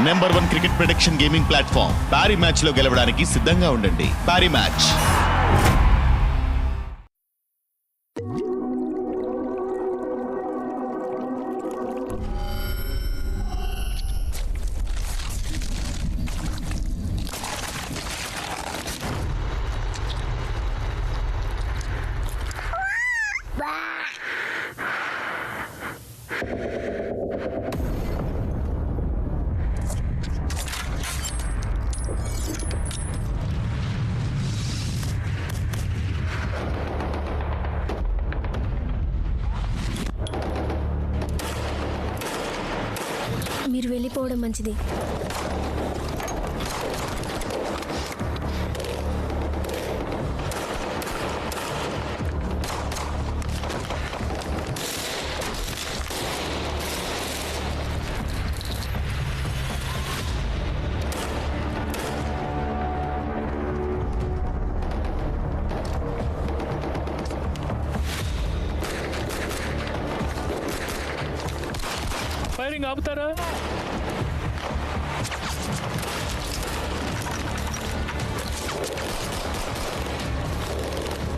Number 1 cricket prediction gaming platform పారీ match లో గెలవడానికి సిద్ధంగా ఉండండి. పారీ మ్యాచ్. మీరు వెళ్ళిపోవడం మంచిది. ఫైరింగ్ ఆపుతారా?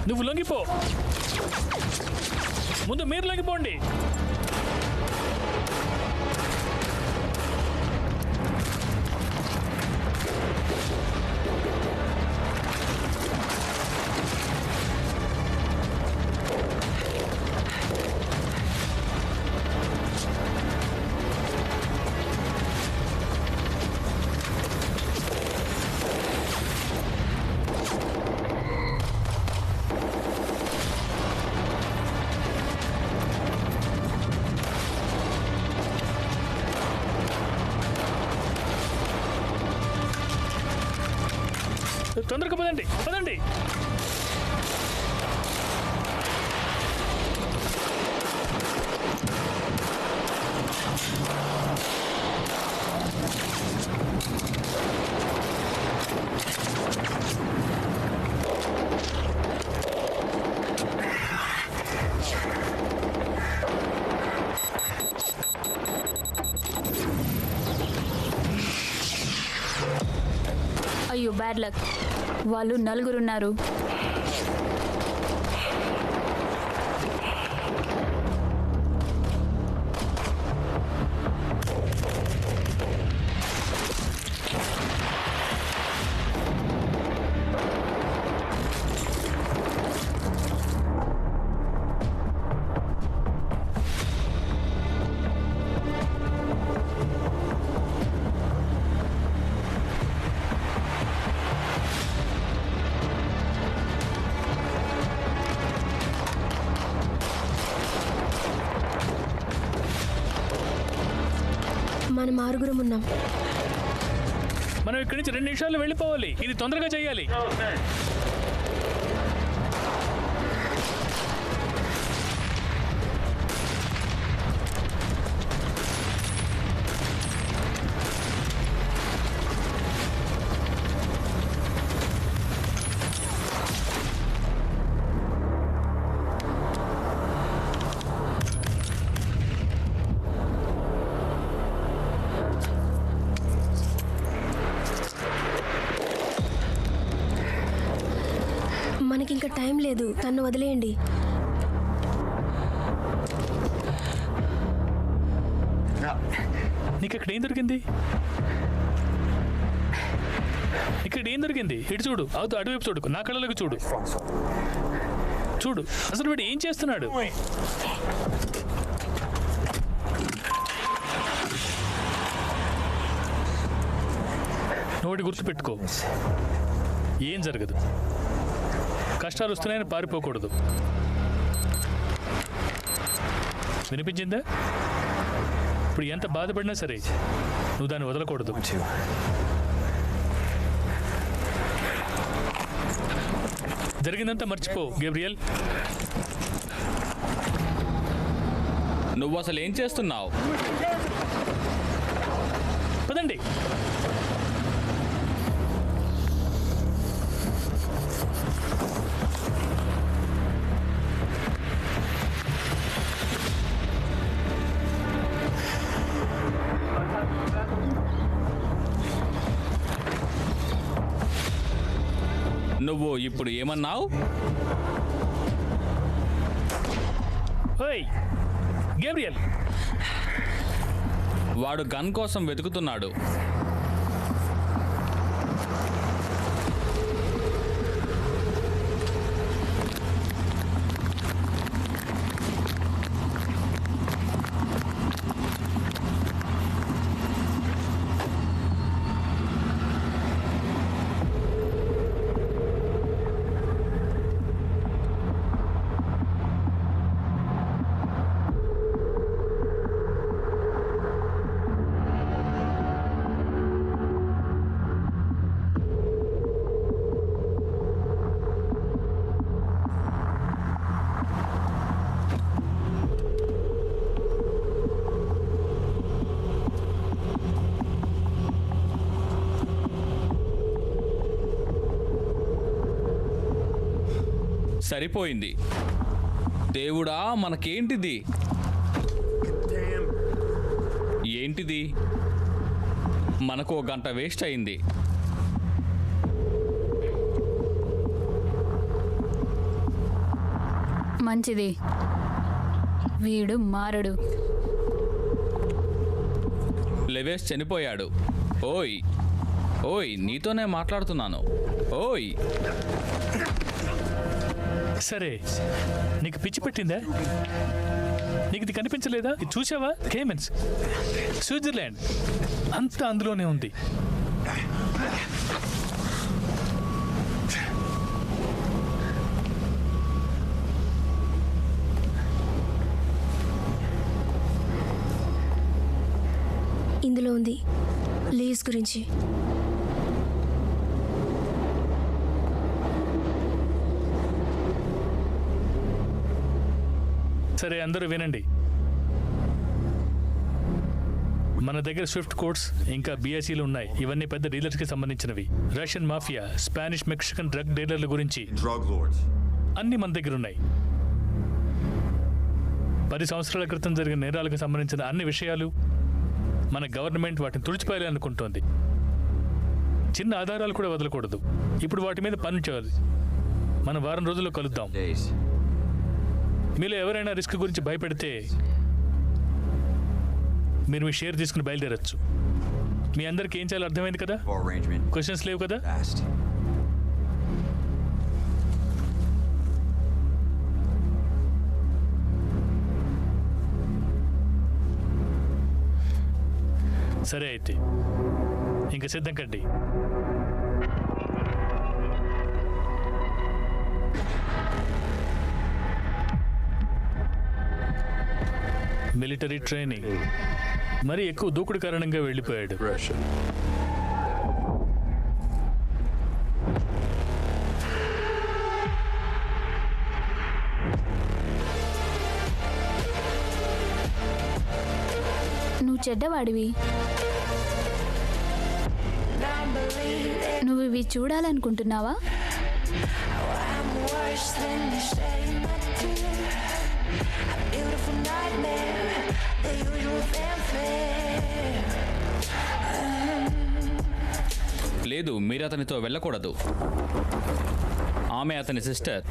నువ్వు లొంగిపో, ముందు మీరు లొంగిపోండి. తొందరగా పదండి, పదండి. అయ్యో బ్యాడ్ లక్, వాళ్ళు 4 ఉన్నారు. మనం 6 ఉన్నాం. మనం ఇక్కడి నుంచి 2 నిమిషాల్లో వెళ్ళిపోవాలి. ఇది తొందరగా చేయాలి. మనకి ఇంకా టైం లేదు, తను వదిలేయండి. నీకు ఇక్కడ ఏం దొరికింది? ఇక్కడ ఏం దొరికింది? ఇటు చూడు, అటువైపు చూడు, నా కళ్ళలోకి చూడు. చూడు అసలు వీడు ఏం చేస్తున్నాడు. నోటి గుర్తుపెట్టుకో, ఏం జరగదు. కష్టాలు వస్తున్నాయని పారిపోకూడదు. వినిపించిందా? ఇప్పుడు ఎంత బాధపడినా సరే నువ్వు దాన్ని వదలకూడదు. జరిగిందంతా మర్చిపో గేబ్రియల్. నువ్వు అసలు ఏం చేస్తున్నావు? పదండి. నువ్వు ఇప్పుడు ఏమన్నావు? ఓయ్ గేబ్రియల్, వాడు గన్ కోసం వెతుకుతున్నాడు. సరిపోయింది. దేవుడా, మనకేంటిది? ఏంటిది? మనకు 1 గంట వేస్ట్ అయింది. మంచిది, వీడు మారడు. లెవేస్ చనిపోయాడు. ఓయ్ ఓయ్, నీతోనే మాట్లాడుతున్నాను. ఓయ్, సరే, నీకు పిచ్చి పెట్టిందా? నీకు ఇది కనిపించలేదా? ఇది చూసావా? కేమెన్స్, స్విట్జర్లాండ్ అంతా అందులోనే ఉంది. ఇందులో ఉంది లీవ్స్ గురించి. సరే, అందరూ వినండి. మన దగ్గర స్విఫ్ట్ కోడ్స్ ఇంకా బిఎస్సీలు ఉన్నాయి. ఇవన్నీ పెద్ద డీలర్స్కి సంబంధించినవి. Russian mafia, Spanish Mexican drug డీలర్ల గురించి Drug lords. అన్నీ మన దగ్గర ఉన్నాయి. 10 సంవత్సరాల క్రితం జరిగిన నేరాలకు సంబంధించిన అన్ని విషయాలు మన గవర్నమెంట్ వాటిని తుడిచిపోయాలనుకుంటోంది. చిన్న ఆధారాలు కూడా వదలకూడదు. ఇప్పుడు వాటి మీద పని చేయాలి. మనం వారం రోజుల్లో కలుద్దాం. Days. మీలో ఎవరైనా రిస్క్ గురించి భయపెడితే మీరు మీ షేర్ తీసుకుని బయలుదేరచ్చు. మీ అందరికి ఏం చేయాలో అర్థమైంది కదా? For arrangement. క్వశ్చన్స్ లేవు కదా? Fast. సరే, అయితే ఇంకా సిద్ధం కండి. మిలిటరీ ట్రైనింగ్ మరి ఎక్కువ దూకుడు కారణంగా వెళ్ళిపోయాడు. నువ్వు చెడ్డవాడివి. నువ్వు ఇవి చూడాలనుకుంటున్నావా? లేదు, మీరు అతనితో వెళ్ళకూడదు. ఆమె అతని సిస్టర్.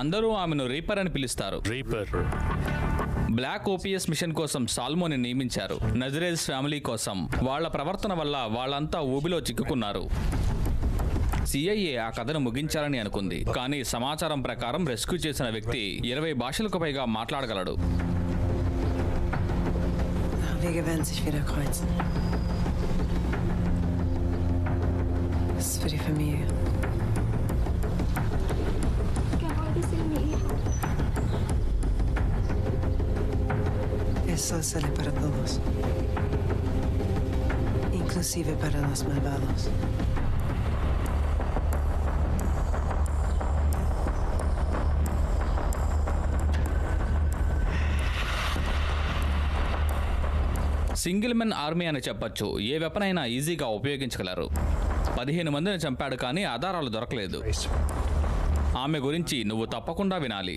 అందరూ ఆమెను రీపర్ అని పిలుస్తారు. రీపర్ బ్లాక్ ఓపీఎస్ మిషన్ కోసం సాల్మోని నియమించారు. నజరేల్స్ ఫ్యామిలీ కోసం. వాళ్ళ ప్రవర్తన వల్ల వాళ్ళంతా ఊబిలో చిక్కుకున్నారు. సిఐఏ ఆ కథను ముగించాలని అనుకుంది, కానీ సమాచారం ప్రకారం రెస్క్యూ చేసిన వ్యక్తి 20 భాషలకు పైగా మాట్లాడగలడు. Wege werden sich wieder kreuzen. Das ist für die Familie. Eso sale para todos, inclusive para los malvados. Single men army అని చెప్పొచ్చు. ఏ వెపన్ అయినా ఈజీగా ఉపయోగించగలరు. 15 మందిని చంపాడు, కానీ ఆధారాలు దొరకలేదు. ఆమె గురించి నువ్వు తప్పకుండా వినాలి.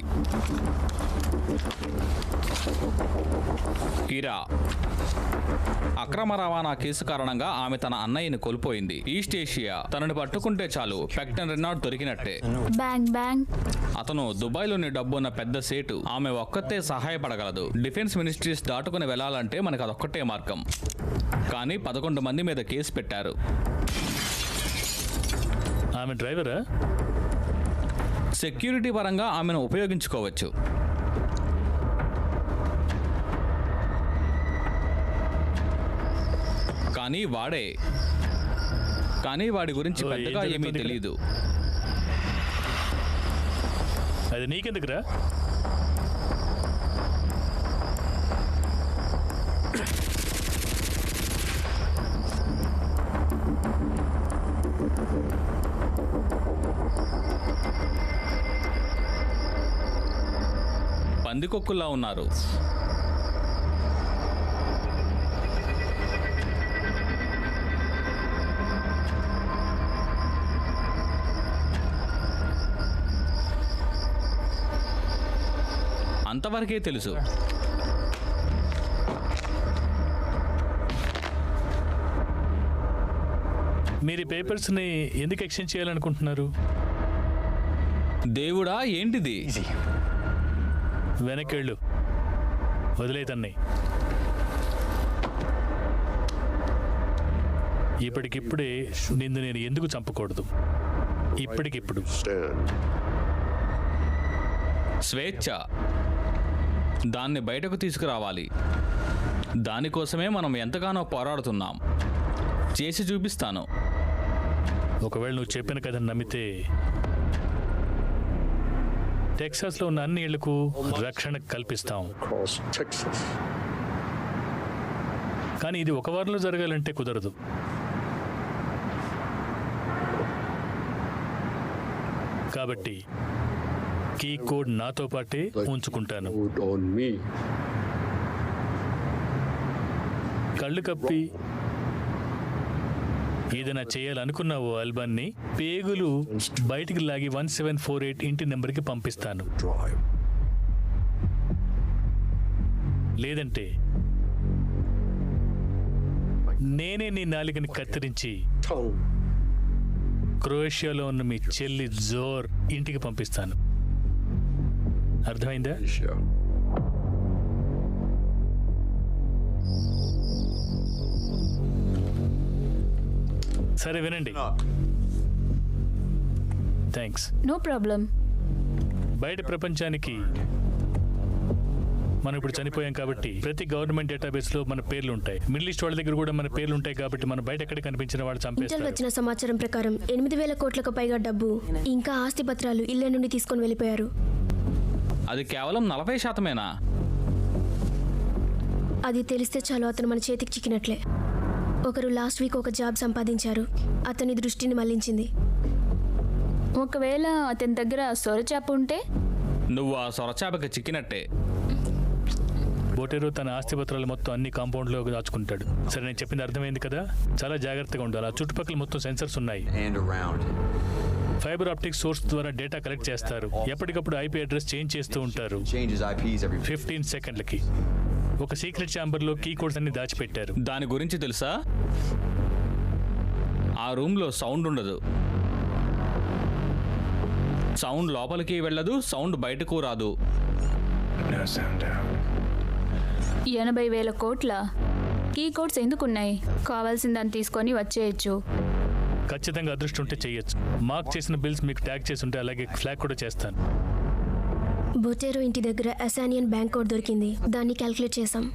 కిరా అక్రమ రవాణా కేసు కారణంగా ఆమె తన అన్నయ్యని కోల్పోయింది. ఈస్ట్ ఏషియా తనని పట్టుకుంటే చాలు, పెక్టన్ రెనార్డ్ దొరికినట్టే. Bang bang. అతను దుబాయ్లోని డబ్బున్న పెద్ద సేటు. ఆమె ఒక్కతే సహాయపడగలదు. డిఫెన్స్ మినిస్ట్రీస్ దాటుకుని వెళ్లాలంటే మనకు అదొక్కటే మార్గం. కానీ 11 మంది మీద కేసు పెట్టారు. ఆమె డ్రైవరా? సెక్యూరిటీ పరంగా ఆమెను ఉపయోగించుకోవచ్చు. కానీ వాడి గురించి పెద్దగా ఏమీ తెలియదు. అది నీకెందుకురా? పందికొక్కుల్లా ఉన్నారు. అంతవరకే తెలుసు. మీరు ఈ పేపర్స్ని ఎందుకు ఎక్స్చేంజ్ చేయాలనుకుంటున్నారు? దేవుడా ఏంటిది? వెనకెళ్ళు, వదిలేతన్ని. ఇప్పటికిప్పుడే నిన్ను నేను ఎందుకు చంపకూడదు? ఇప్పటికిప్పుడు స్వేచ్ఛ, దాన్ని బయటకు తీసుకురావాలి. దానికోసమే మనం ఎంతగానో పోరాడుతున్నాం. చేసి చూపిస్తాను. ఒకవేళ నువ్వు చెప్పిన కథను నమ్మితే టెక్సాస్లో ఉన్న అన్ని ఇళ్లకు రక్షణ కల్పిస్తాం. కానీ ఇది ఒక వారంలో జరగాలంటే కుదరదు. కాబట్టి కీ కోడ్ నాతో పాటే ఉంచుకుంటాను. కళ్ళు కప్పి ఏదైనా చేయాలనుకున్నావో ఆల్బాన్ని పేగులు బయటికి లాగి 1748 ఇంటి నెంబర్కి పంపిస్తాను. లేదంటే నేనే నీ నాలికని కత్తిరించి క్రొయేషియాలో ఉన్న మీ చెల్లి జోర్ ఇంటికి పంపిస్తాను. అర్థమైందా? సరే వినండి. థ్యాంక్స్. No problem. బయట ప్రపంచానికి మనం ఇప్పుడు చనిపోయాం కాబట్టి ప్రతి గవర్నమెంట్ డేటాబేస్లో మన పేర్లు ఉంటాయి. మిడిల్ ఈస్ట్ వాళ్ళ దగ్గర కూడా మన పేర్లు ఉంటాయి కాబట్టి మనం బయట ఎక్కడ కనిపించిన వాళ్ళు ఇంటెల్ చంపేస్తారు. వచ్చిన సమాచారం ప్రకారం 8,000 కోట్లకు పైగా డబ్బు ఇంకా ఆస్తి పత్రాలు ఇళ్ల నుండి తీసుకొని వెళ్ళిపోయారు. అది కేవలం 40%. అది తెలిస్తే చాలు అతను మన చేతికి చిక్కినట్లే. ఒకరు లాస్ట్ వీక్ ఒక జాబ్ సంపాదించారు. అతని దృష్టిని మళ్లించింది. ఒకవేళ అతని దగ్గర సొరచాప ఉంటే నువ్వు ఆ సొరచాపకి చిక్కినట్టే. బొటేరో తన ఆస్తి పత్రాలు మొత్తం అన్ని కాంపౌండ్లో దాచుకుంటాడు. సరే, నేను చెప్పింది అర్థమైంది కదా? చాలా జాగ్రత్తగా ఉండాలి. ఆ చుట్టుపక్కల మొత్తం సెన్సర్స్ ఉన్నాయి. ఫైబర్ ఆప్టిక్ సోర్స్ ద్వారా డేటా కలెక్ట్ చేస్తారు. ఎప్పటికప్పుడు ఐపీ అడ్రస్ చేంజ్ చేస్తూ ఉంటారు. 15 సెకండ్లకి. ఒక సీక్రెట్ ఛాంబర్లో కీ కోడ్స్ అన్ని దాచిపెట్టారు. దాని గురించి తెలుసా? ఆ రూమ్లో సౌండ్ ఉండదు. సౌండ్ లోపలికి వెళ్ళదు, సౌండ్ బయటకు రాదు. 80,000 కోట్ల కీ కోడ్స్ ఎందుకున్నాయి? కావాల్సిందని తీసుకొని వచ్చేయచ్చు. ఖచ్చితంగా అదృష్టం ఉంటే చెయ్యొచ్చు. మార్క్ చేసిన బిల్స్ మీకు ట్యాగ్ చేసి ఉంటే అలాగే ఫ్లాగ్ కూడా చేస్తాను. బొటేరో ఇంటి దగ్గర అసానియన్ బ్యాంక్ కోడ్ దొరికింది. దాన్ని క్యాల్కులేట్ చేశాం.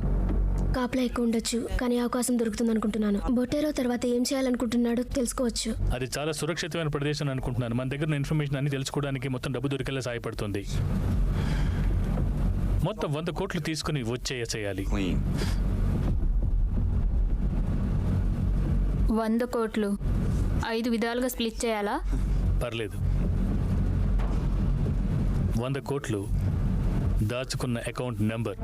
కాపలా ఎక్కువ ఉండొచ్చు, కానీ అవకాశం దొరుకుతుంది అనుకుంటున్నాను. బొటేరో తర్వాత ఏం చేయాలనుకుంటున్నాడో తెలుసుకోవచ్చు. అది చాలా సురక్షితమైన ప్రదేశం అనుకుంటున్నాను. మన దగ్గర ఉన్న ఇన్ఫర్మేషన్ అన్ని తెలుసుకోవడానికి మొత్తం డబ్బు దొరికేలా సహాయపడుతుంది. మొత్తం 100 కోట్లు తీసుకుని వచ్చేయాలి. 100 కోట్లు 5 విధాలుగా స్ప్లిట్ చేయాలా? పర్లేదు. 100 కోట్లు దాచుకున్న అకౌంట్ నెంబర్.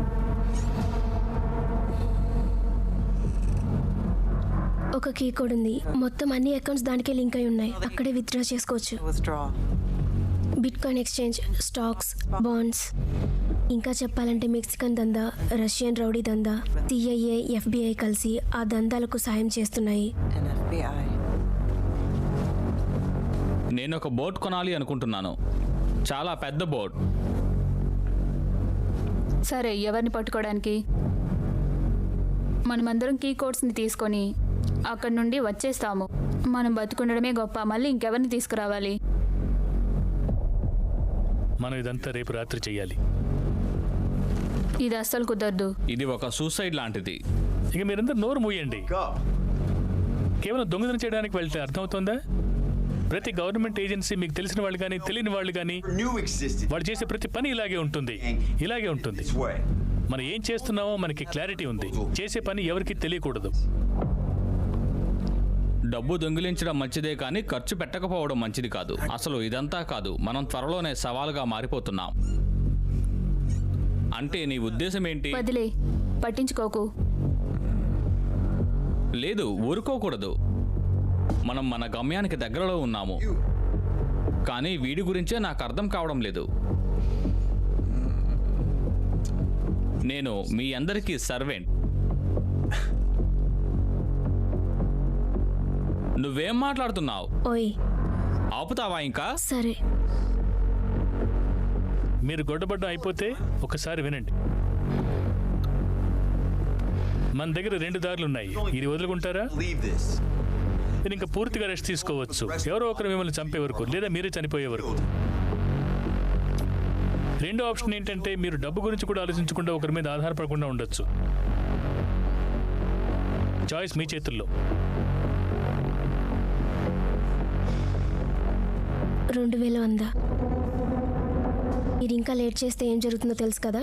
ఒక కీ కోడ్ ఉంది. మొత్తం అన్ని అకౌంట్స్ దానికే లింక్ అయి ఉన్నాయి. అక్కడే విత్డ్రా చేసుకోవచ్చు. Withdraw. Bit coin exchange, stocks, bonds ఇంకా చెప్పాలంటే మెక్సికన్ దందా, రష్యన్ రౌడీ దందా, సిఐఏ, FBI కలిసి ఆ దందాలకు సాయం చేస్తున్నాయి. And FBI. నేను ఒక బోట్ కొనాలి అనుకుంటున్నాను, చాలా పెద్ద బోట్. సరే, ఎవరిని పట్టుకోవడానికి? మనమందరం కీ కోడ్స్ని తీసుకొని అక్కడి నుండి వచ్చేస్తాము. మనం బతుకుండడమే గొప్ప, మళ్ళీ ఇంకెవరిని తీసుకురావాలి? మనం ఇదంతా రేపు రాత్రి చెయ్యాలి. ఇది అస్సలు కుదరదు. ఇది ఒక సూసైడ్ లాంటిది. ఇక మీరందరూ నోరు మూయండి. కేవలం దొంగతనం చేయడానికి వెళ్తే అర్థమవుతుందా? ప్రతి గవర్నమెంట్ ఏజెన్సీ మీకు తెలిసిన వాళ్ళు కానీ తెలియని వాళ్ళు కానీ వాడు చేసే ప్రతి పని ఇలాగే ఉంటుంది, ఇలాగే ఉంటుంది. మనం ఏం చేస్తున్నామో మనకి క్లారిటీ ఉంది. చేసే పని ఎవరికి తెలియకూడదు. డబ్బు దొంగిలించడం మంచిదే కానీ ఖర్చు పెట్టకపోవడం మంచిది కాదు. అసలు ఇదంతా కాదు, మనం త్వరలోనే సవాలుగా మారిపోతున్నాం. అంటే నీ ఉద్దేశం ఏంటి? వదిలే, పట్టించుకోకు. లేదు, ఊరుకోకూడదు. మనం మన గమ్యానికి దగ్గరలో ఉన్నాము, కానీ వీడి గురించే నాకు అర్థం కావడం లేదు. నేను మీ అందరికీ సర్వెంట్. నువ్వేం మాట్లాడుతున్నావు? ఓయ్ ఆపుతావా ఇంకా? సరే, మీరు గొడ్డబడ్డం అయిపోతే ఒకసారి వినండి. మన దగ్గర 2 దారులు ఉన్నాయి. ఇది వదులుకుంటారా? మీరు ఇంకా పూర్తిగా రెస్ట్ తీసుకోవచ్చు, ఎవరో ఒకరు మిమ్మల్ని చంపే వరకు, లేదా మీరే చనిపోయే వరకు. రెండో ఆప్షన్ ఏంటంటే మీరు డబ్బు గురించి కూడా ఆలోచించకుండా ఒకరి మీద ఆధారపడకుండా ఉండొచ్చు. చాయిస్ మీ చేతుల్లో. 2100. మీరు ఇంకా లేట్ చేస్తే ఏం జరుగుతుందో తెలుసు కదా.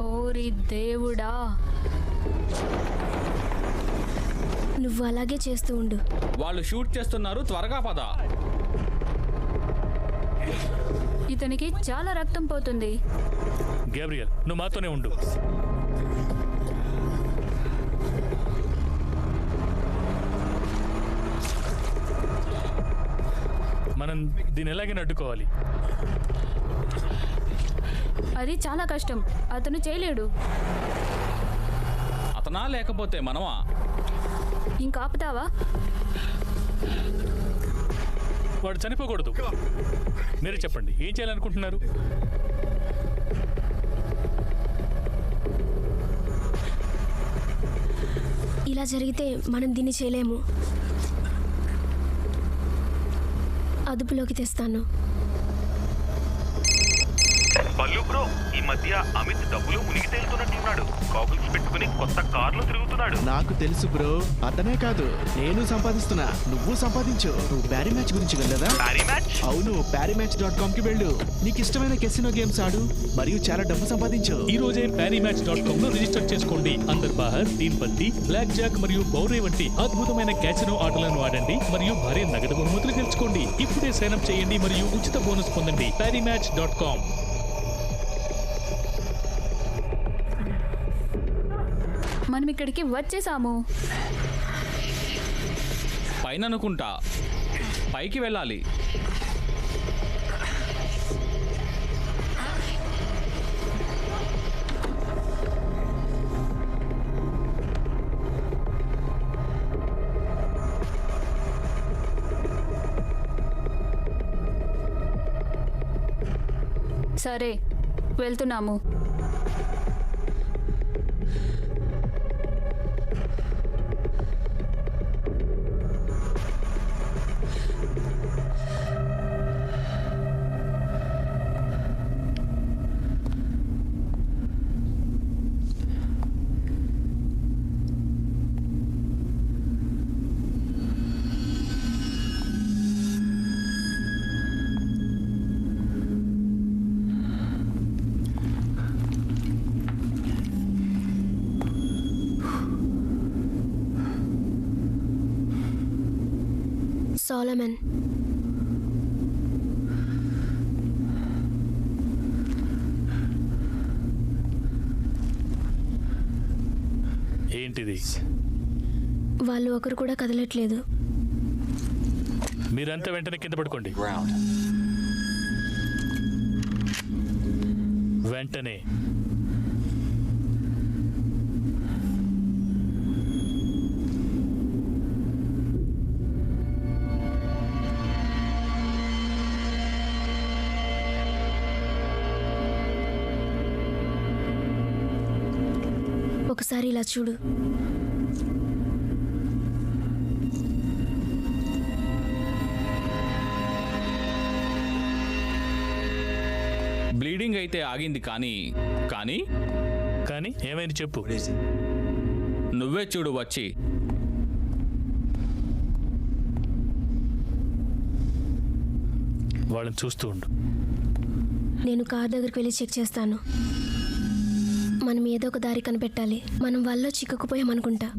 ఓరి దేవుడా, నువ్వు అలాగే చేస్తూ ఉండు. వాళ్ళు షూట్ చేస్తున్నారు, త్వరగా పద. ఇతనికి చాలా రక్తం పోతుంది. గ్యాబ్రియల్, నువ్వు మాతోనే ఉండు. మనం దీన్ని ఎలాగైనా అడ్డుకోవాలి. అది చాలా కష్టం, అతను చేయలేడు. అతనా లేకపోతే మనమా? ఇంకా ఆపుతావా? వాడు చనిపోకూడదు. మీరే చెప్పండి, ఏం చేయాలనుకుంటున్నారు? ఇలా జరిగితే మనం దీన్ని చేయలేము. అదుపులోకి తెస్తాను. బల్లు బ్రో, ఈ మధ్య అమిత్ డబ్బులు మునిగి తేలుతున్నట్టున్నాడు. కాగుల్స్ పెట్టుకుని కొత్త కార్లు తిరుగుతున్నాడు. నాకు తెలుసు బ్రో, అతనే కాదు నేను సంపాదిస్తున్నా. నువ్వు సంపాదించు. నువ్వు ప్యారీ మ్యాచ్ గురించి వెళ్ళదా? ప్యారీ మ్యాచ్? అవును, ParryMatch.com కి వెళ్ళు. నీకు ఇష్టమైన కెసినో గేమ్స్ ఆడు మరియు చాలా డబ్బు సంపాదించు. ఈ రోజే ParryMatch.com లో రిజిస్టర్ చేసుకోండి. అందర్ బాహర్, తీన్ పత్తి, బ్లాక్ జాక్ మరియు బౌరే వంటి అద్భుతమైన క్యాసినో ఆటలను ఆడండి మరియు భారీ నగదు బహుమతులు గెలుచుకోండి. ఇప్పుడే సైన్ అప్ చేయండి మరియు ఉచిత బోనస్ పొందండి. ParryMatch.com. మనం ఇక్కడికి వచ్చేసాము. పైన అనుకుంటా, పైకి వెళ్ళాలి. సరే, వెళ్తున్నాము. సోలమన్, ఏంటిది? వాళ్ళు ఒకరు కూడా కదలట్లేదు. మీరంతా వెంటనే కింద పడుకోండి. వెంటనే. ఒకసారి ఇలా చూడు. బ్లీడింగ్ అయితే ఆగింది, కానీ కానీ కానీ ఏమైంది చెప్పు. నువ్వే చూడు వచ్చి. వాళ్ళని చూస్తూ ఉండు. నేను కార్ దగ్గరికి వెళ్ళి చెక్ చేస్తాను. మనం ఏదో ఒక దారి కనిపెట్టాలి. మనం వాళ్ళలో చిక్కుకుపోయామనుకుంటా.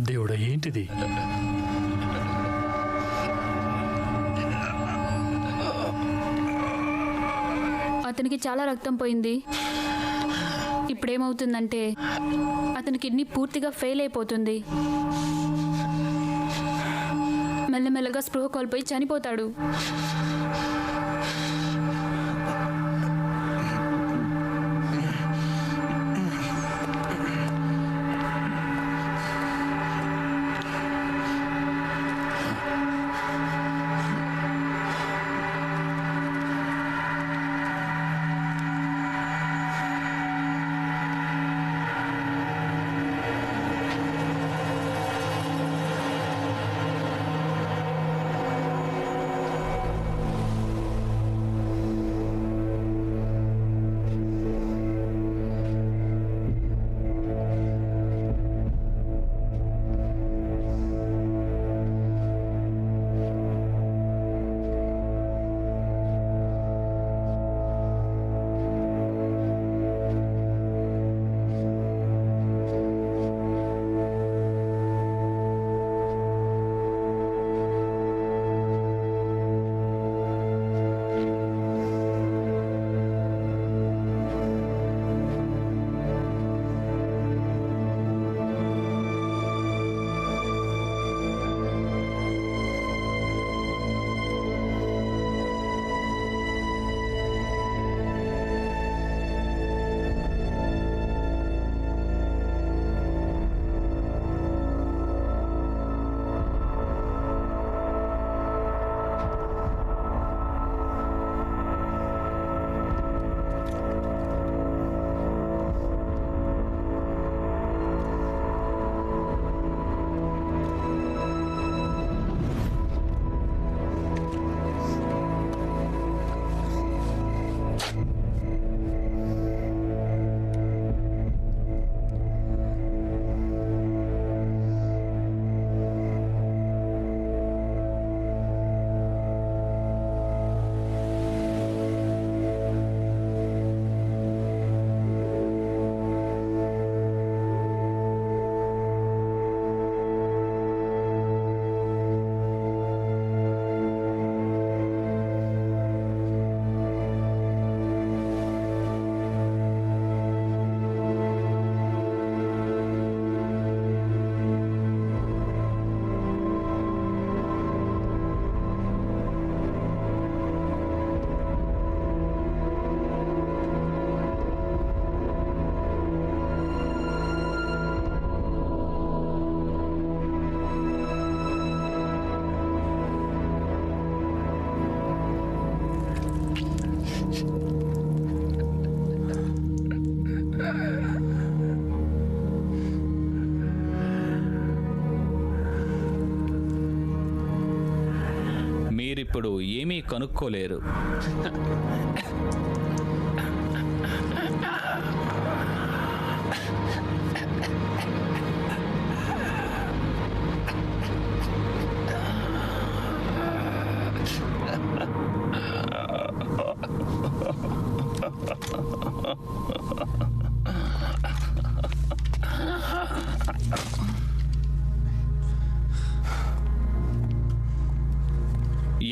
దేవుడా, ఏంటిది? అతనికి చాలా రక్తం పోయింది. ఇప్పుడేమవుతుందంటే అతని కిడ్నీ పూర్తిగా ఫెయిల్ అయిపోతుంది. మెల్లమెల్లగా స్పృహ కోల్పోయి చనిపోతాడు. మీరిప్పుడు ఏమీ కనుక్కోలేరు.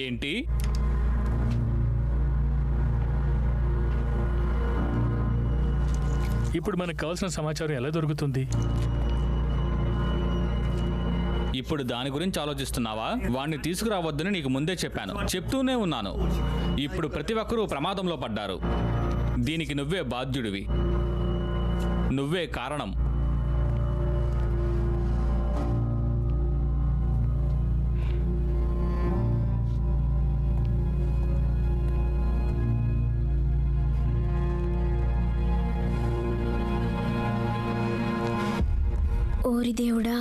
ఏంటి? ఇప్పుడు మనకు కావాల్సిన సమాచారం ఎలా దొరుకుతుంది? ఇప్పుడు దాని గురించి ఆలోచిస్తున్నావా? వాణ్ణి తీసుకురావద్దని నీకు ముందే చెప్పాను, చెప్తూనే ఉన్నాను. ఇప్పుడు ప్రతి ఒక్కరూ ప్రమాదంలో పడ్డారు. దీనికి నువ్వే బాధ్యుడివి, నువ్వే కారణం. ఓరి దేవుడా,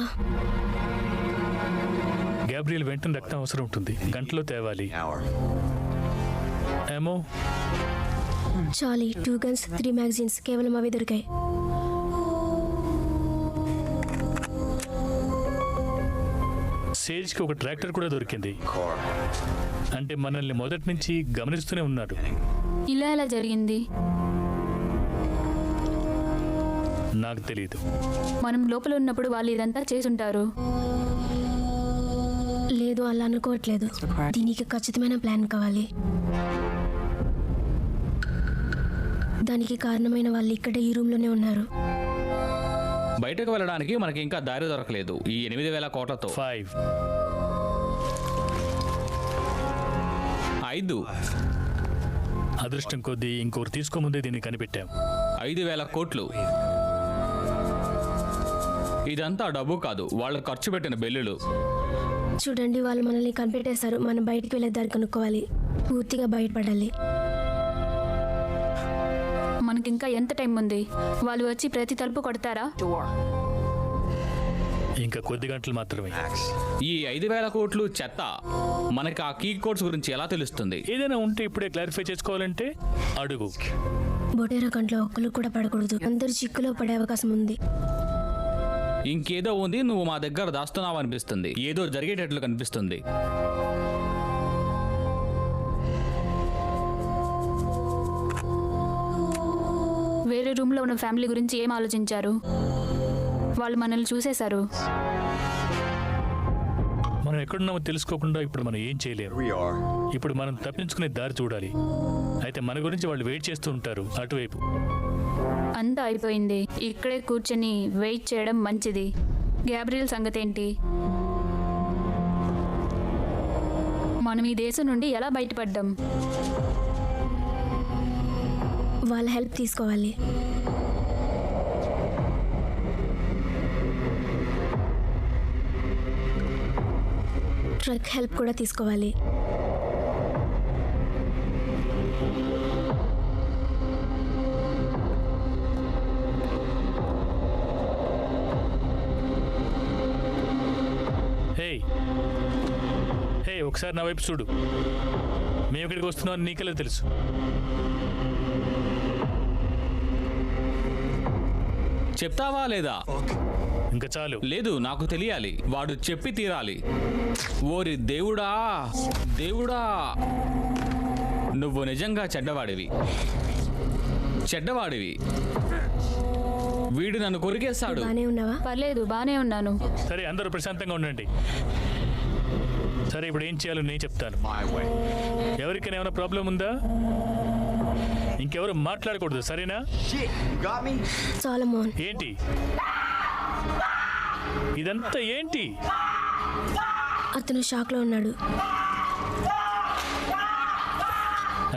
గ్యాబ్రియల్ వెంటనే రక్తం అవసరం ఉంటుంది, గంటలో తేవాలి. ఏమో చాలీ 2 గన్స్ 3 మ్యాగజైన్స్ కేవలం అవే దొరికాయి. సేజ్కి ఒక ట్రాక్టర్ కూడా దొరికింది. అంటే మనల్ని మొదటి నుంచి గమనిస్తూనే ఉన్నాడు. ఇలా ఎలా జరిగింది? నాకు తెలియదు. మనం లోపల ఉన్నప్పుడు వాళ్ళు ఇదంతా చేసుంటారు. లేదు, అలా అనుకోవట్లేదు. దీనికి ఖచ్చితమైన ప్లాన్ కావాలి. దానికి కారణమైన వాళ్ళు ఇక్కడే ఈ రూమ్లోనే ఉన్నారు. బయటకు వెళ్ళడానికి మనకి ఇంకా దారి దొరకలేదు. ఈ 8,000 కోట్లతో 5 5 అదృష్టం కొద్దీ ఇంకొకరు తీసుకోముందే దీన్ని కనిపెట్టాం. 5,000 కోట్లు. ఇదంతా డబ్బు కాదు, వాళ్ళు ఖర్చు పెట్టిన బిల్లులు. చూడండి, వాళ్ళు మనల్ని కనిపెట్టేశారు. మనం బయటికి వెళ్ళే దారి కనుక్కోవాలి, పూర్తిగా బయటపడాలి. మనకి ఇంకా ఎంత టైం ఉంది? వాళ్ళు వచ్చి ప్రతి తలుపు కొడతారా? ఇంకా కొద్ది గంటలు మాత్రమే. ఈ 5,000 కోట్లు చెత్త. మనకి ఆ కీ కోడ్స్ గురించి ఎలా తెలుస్తుంది? ఏదైనా ఉంటే ఇప్పుడే క్లారిఫై చేసుకోవాలంటే అడుగు. బొటేరో కంట్లో ఒక్కరు కూడా పడకూడదు. అందరు చిక్కులో పడే అవకాశం ఉంది. ఇంకేదో ఉంది, నువ్వు మా దగ్గర దాస్తున్నావు అనిపిస్తుంది. ఏదో జరిగేటట్లు కనిపిస్తుంది. వేరే రూమ్లో ఉన్న ఫ్యామిలీ గురించి ఏం ఆలోచించారు? వాళ్ళు మనల్ని చూసేశారు. మనం ఎక్కడున్నామో తెలుసుకోకుండా ఇప్పుడు మనం ఏం చేయలేము. ఇప్పుడు మనం తప్పించుకునే దారి చూడాలి. అయితే మన గురించి వాళ్ళు వెయిట్ చేస్తూ ఉంటారు అటువైపు. అంతా అయిపోయింది. ఇక్కడే కూర్చొని వెయిట్ చేయడం మంచిది. గ్యాబ్రియల్ సంగతి ఏంటి? మనం ఈ దేశం నుండి ఎలా బయటపడ్డాం? వాళ్ళ హెల్ప్ తీసుకోవాలి. ట్రక్ హెల్ప్ కూడా తీసుకోవాలి. హే, ఒకసారి నా వైపు చూడు. మేము ఇక్కడికి వస్తున్నామని నీకెలా తెలుసు? చెప్తావా లేదా? ఇంకా చాలు. లేదు, నాకు తెలియాలి. వాడు చెప్పి తీరాలి. ఓరి దేవుడా, దేవుడా, నువ్వు నిజంగా చెడ్డవాడివి. వీడు నన్ను కొరికేస్తాడు. బానే ఉన్నావా? పర్లేదు, బానే ఉన్నాను. సరే, అందరూ ప్రశాంతంగా ఉండండి. సరే, ఇప్పుడు ఏం చేయాలో నేను చెప్తాను. ఎవరికైనా ఏమైనా ప్రాబ్లం ఉందా? ఇంకెవరు మాట్లాడకూడదు, సరేనా? సాలమోన్, ఏంటి ఇదంతా? ఏంటి? అతను షాక్ లో ఉన్నాడు.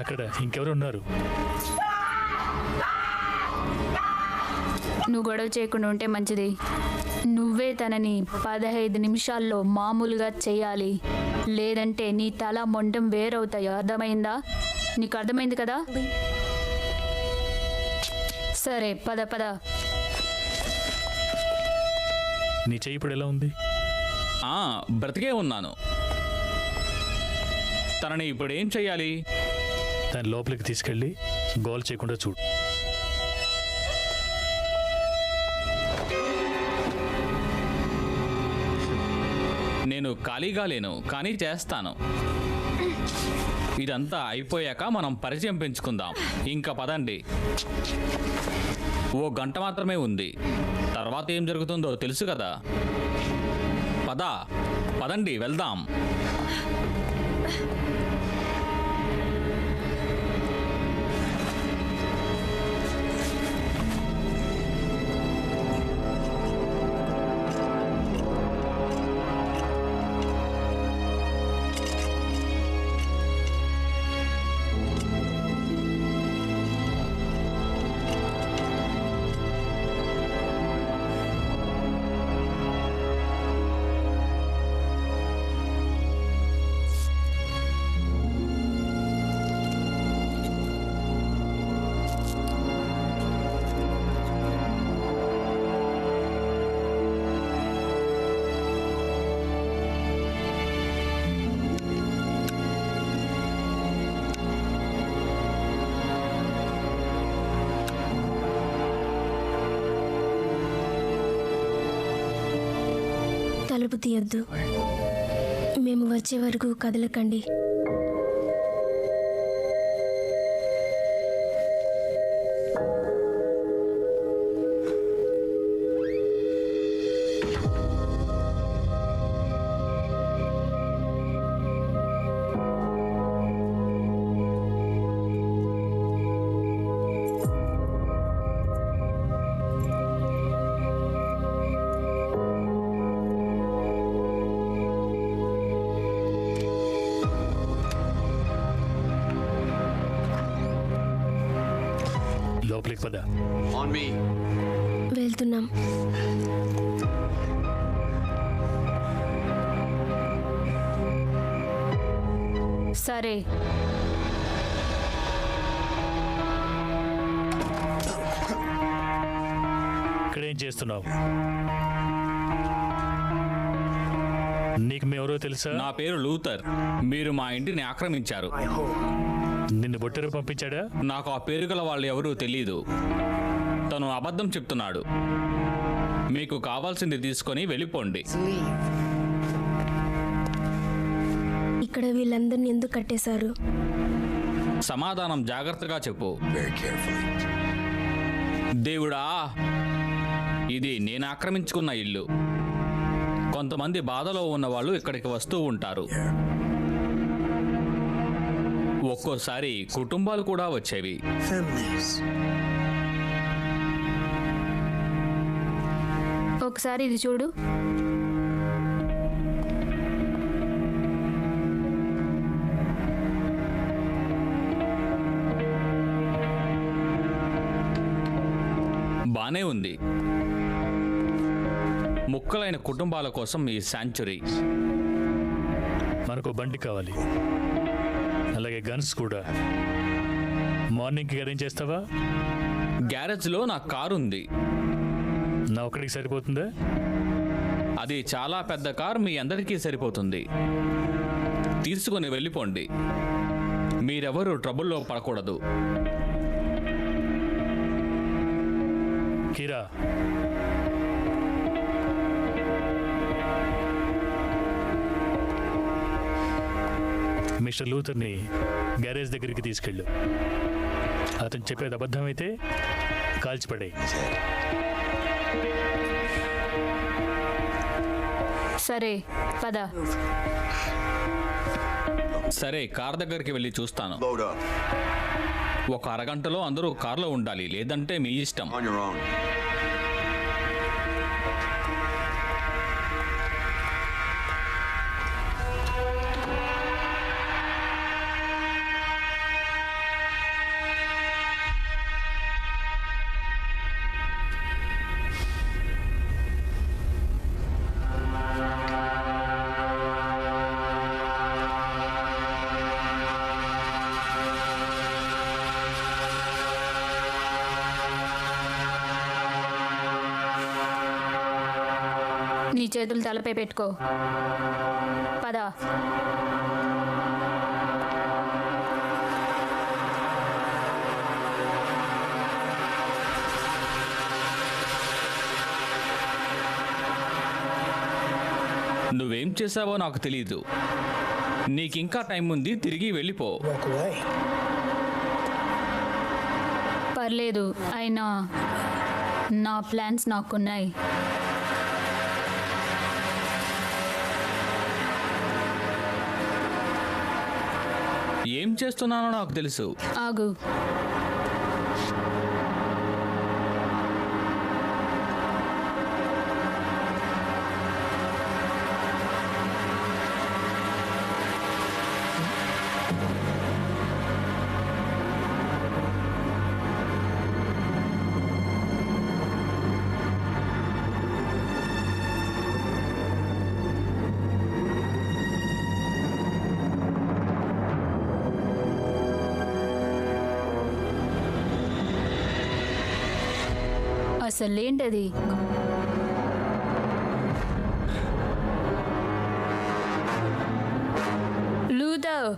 అక్కడ ఇంకెవరు ఉన్నారు? నువ్వు గొడవ చేయకుండా ఉంటే మంచిది. నువ్వే తనని 15 నిమిషాల్లో మామూలుగా చేయాలి. లేదంటే నీ తల మొండం వేరవుతాయి. అర్థమైందా? నీకు అర్థమైంది కదా? సరే, పద పద. నీ చెయ్యి ఇప్పుడు ఎలా ఉంది? బ్రతికే ఉన్నాను. తనని ఇప్పుడు ఏం చెయ్యాలి? దాని లోపలికి తీసుకెళ్ళి గోల్ చేయకుండా చూడు. నేను ఖాళీగా లేను, కానీ చేస్తాను. ఇదంతా అయిపోయాక మనం పరిచయం పెంచుకుందాం. ఇంకా పదండి. ఓ గంట మాత్రమే ఉంది. తర్వాత ఏం జరుగుతుందో తెలుసు కదా. పదండి వెళ్దాం. తలుపు తీయద్దు. మేము వచ్చే వరకు కదలకండి. లోపలికి పద. వెళ్తున్నాం. సరే, ఇక్కడేం చేస్తున్నావు? నీకు మేమెవరో తెలుసా? నా పేరు లూథర్. మీరు మా ఇంటిని ఆక్రమించారు. నిన్ను బొట్టెరు పంపించాడా? నాకు ఆ పేరు గల వాళ్ళు ఎవరూ తెలీదు. తను అబద్ధం చెప్తున్నాడు. మీకు కావాల్సింది తీసుకొని వెళ్ళిపోండి. ఇక్కడ వీళ్ళందరిని ఎందుకు కట్టేశారు? సమాధానం జాగ్రత్తగా చెప్పు. దేవుడా, ఇది నేను ఆక్రమించుకున్న ఇల్లు. కొంతమంది బాధలో ఉన్న వాళ్ళు ఇక్కడికి వస్తూ ఉంటారు. ఒక్కోసారి కుటుంబాలు కూడా వచ్చేవి. ఒకసారి ఇది చూడు. బానే ఉంది. ముక్కలైన కుటుంబాల కోసం ఈ శాంచురీ. మనకు బండి కావాలి, అలాగే గన్స్ కూడా. మార్నింగ్కి అరేంజ్ చేస్తావా? గ్యారేజ్లో నా కారు ఉంది. నా ఒక్కడికి సరిపోతుందా? అది చాలా పెద్ద కారు, మీ అందరికీ సరిపోతుంది. తీసుకొని వెళ్ళిపోండి. మీరెవరూ ట్రబుల్లో పడకూడదు. కీరా, మిస్టర్ లూథర్ని గ్యారేజ్ దగ్గరికి తీసుకెళ్ళు. అతను చెప్పేది అబద్ధమైతే కాల్చిపడే. సరే, పద. సరే, కార్ దగ్గరికి వెళ్ళి చూస్తాను. ఒక అరగంటలో అందరూ కార్లో ఉండాలి, లేదంటే మీ ఇష్టం. నీ చేతులు తలపై పెట్టుకో. పద. నువ్వేం చేసావో నాకు తెలీదు. నీకింకా టైం ఉంది, తిరిగి వెళ్ళిపో. పర్లేదు, అయినా నా ప్లాన్స్ నాకున్నాయి. ఏం చేస్తున్నానో నాకు తెలుసు. ఆగు. అసలేంటది? లూథర్,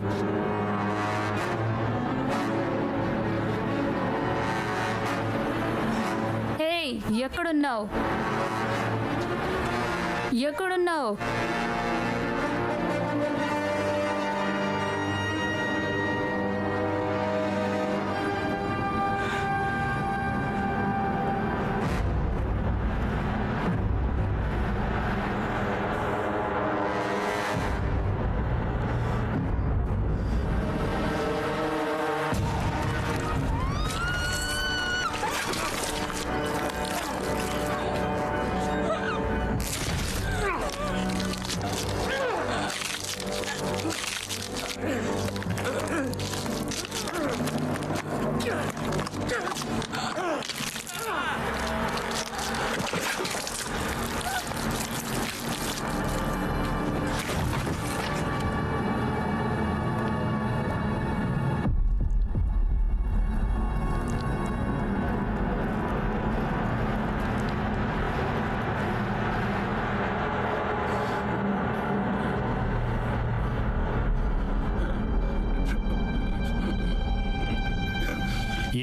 హే, ఎక్కడున్నావు? ఎక్కడున్నావు?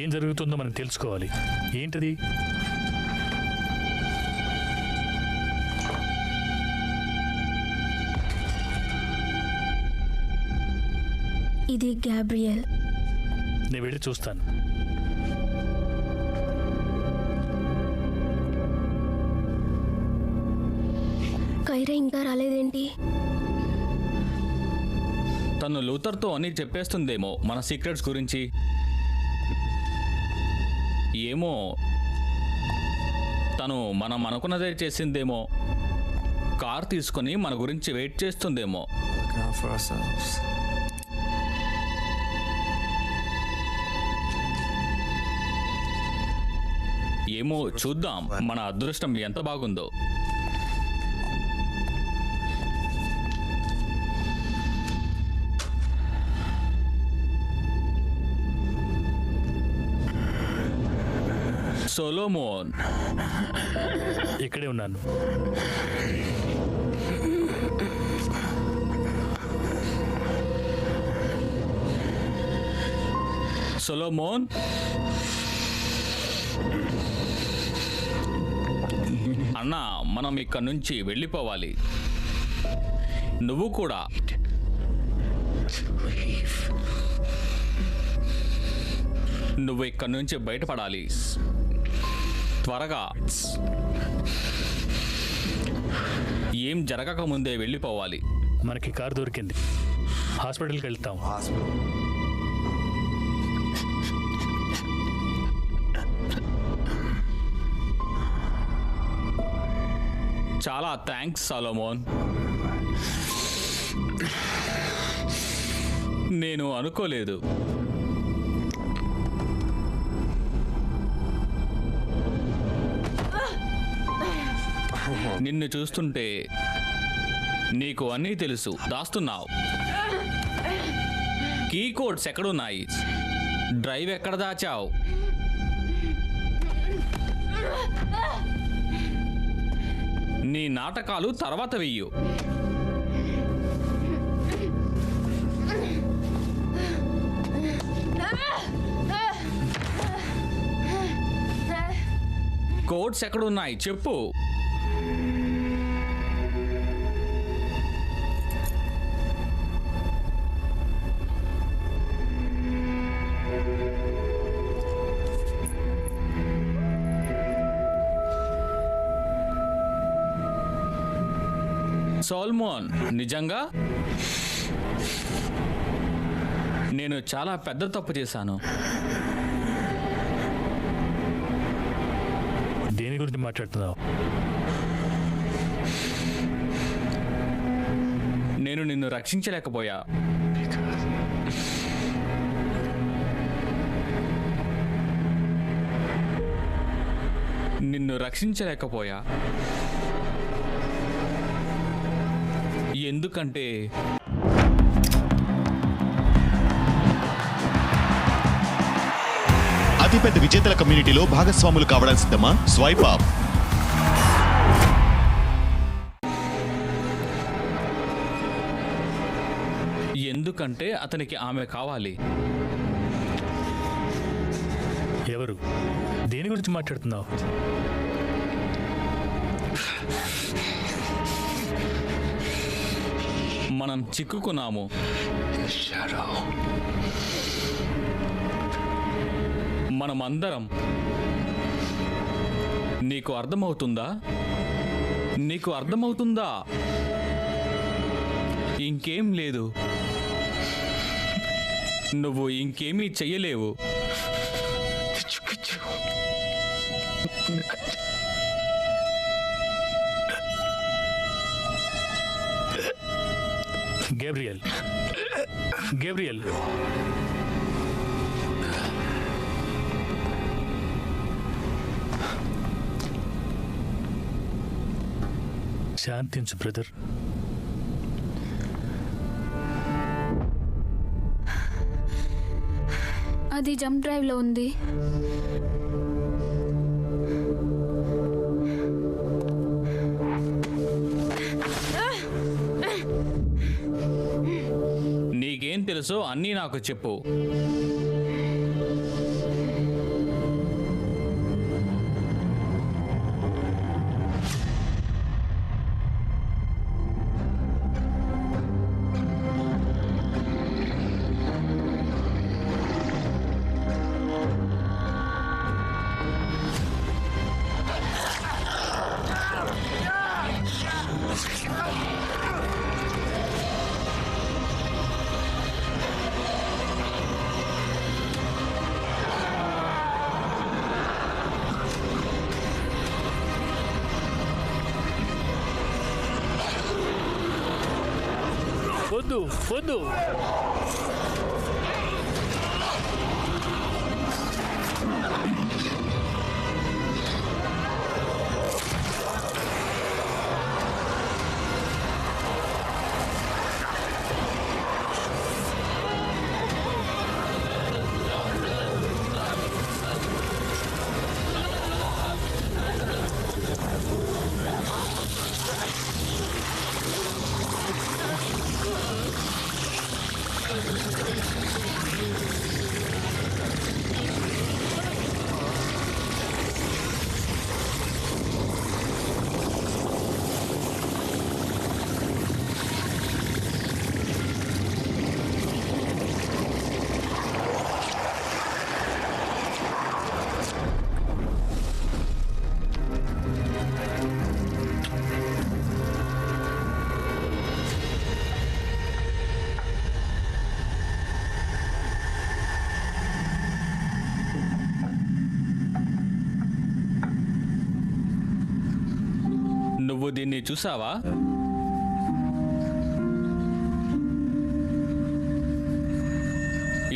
ఏం జరుగుతుందో మనం తెలుసుకోవాలి. ఏంటది? ఇది గ్యాబ్రియల్. నేను వెళ్ళి చూస్తాను. కైరా ఇంకా రాలేదేంటి? తను లూథర్తో అన్నీ చెప్పేస్తుందేమో మన సీక్రెట్స్ గురించి. ఏమో, తను మనం అనుకున్నదే చేసిందేమో. కార్ తీసుకొని మన గురించి వెయిట్ చేస్తుందేమో. Looking out for ourselves. ఏమో, చూద్దాం మన అదృష్టం ఎంత బాగుందో. సొలోమోన్, ఇక్కడే ఉన్నాను. సొలోమోన్, అన్నా, మనం ఇక్కడి నుంచి వెళ్ళిపోవాలి. నువ్వు కూడా. నువ్వు ఇక్కడి నుంచి బయటపడాలి త్వరగా. ఏం జరగక ముందే వెళ్ళిపోవాలి. మనకి కారు దొరికింది. హాస్పిటల్కి వెళ్తాం. చాలా థ్యాంక్స్ సొలోమోన్. నేను అనుకోలేదు. నిన్ను చూస్తుంటే నీకు అన్నీ తెలుసు. దాస్తున్నావు. కీ కోడ్స్ ఎక్కడున్నాయి? డ్రైవ్ ఎక్కడ దాచావు? నీ నాటకాలు తర్వాత వెయ్యు. కోడ్స్ ఎక్కడున్నాయి చెప్పు. సోల్మోన్, నిజంగా నేను చాలా పెద్ద తప్పు చేశాను. దేని గురించి మాట్లాడుతున్నావు? నేను నిన్ను రక్షించలేకపోయా. ఎందుకంటే అతిపెద్ద విజేతల కమ్యూనిటీలో భాగస్వాములు కావడానికి సిద్ధమా? Swipe up. ఎందుకంటే అతనికి ఆమె కావాలి. ఎవరు? దేని గురించి మాట్లాడుతున్నావు? మనం చిక్కుకున్నాము. మనమందరం. నీకు అర్థమవుతుందా? ఇంకేం లేదు. నువ్వు ఇంకేమీ చెయ్యలేవు. గేబ్రియల్, శాంతించు బ్రదర్. అది జంప్ డ్రైవ్లో ఉంది. నీకేం తెలుసో అన్నీ నాకు చెప్పు. వద్దు. నువ్వు దీన్ని చూసావా?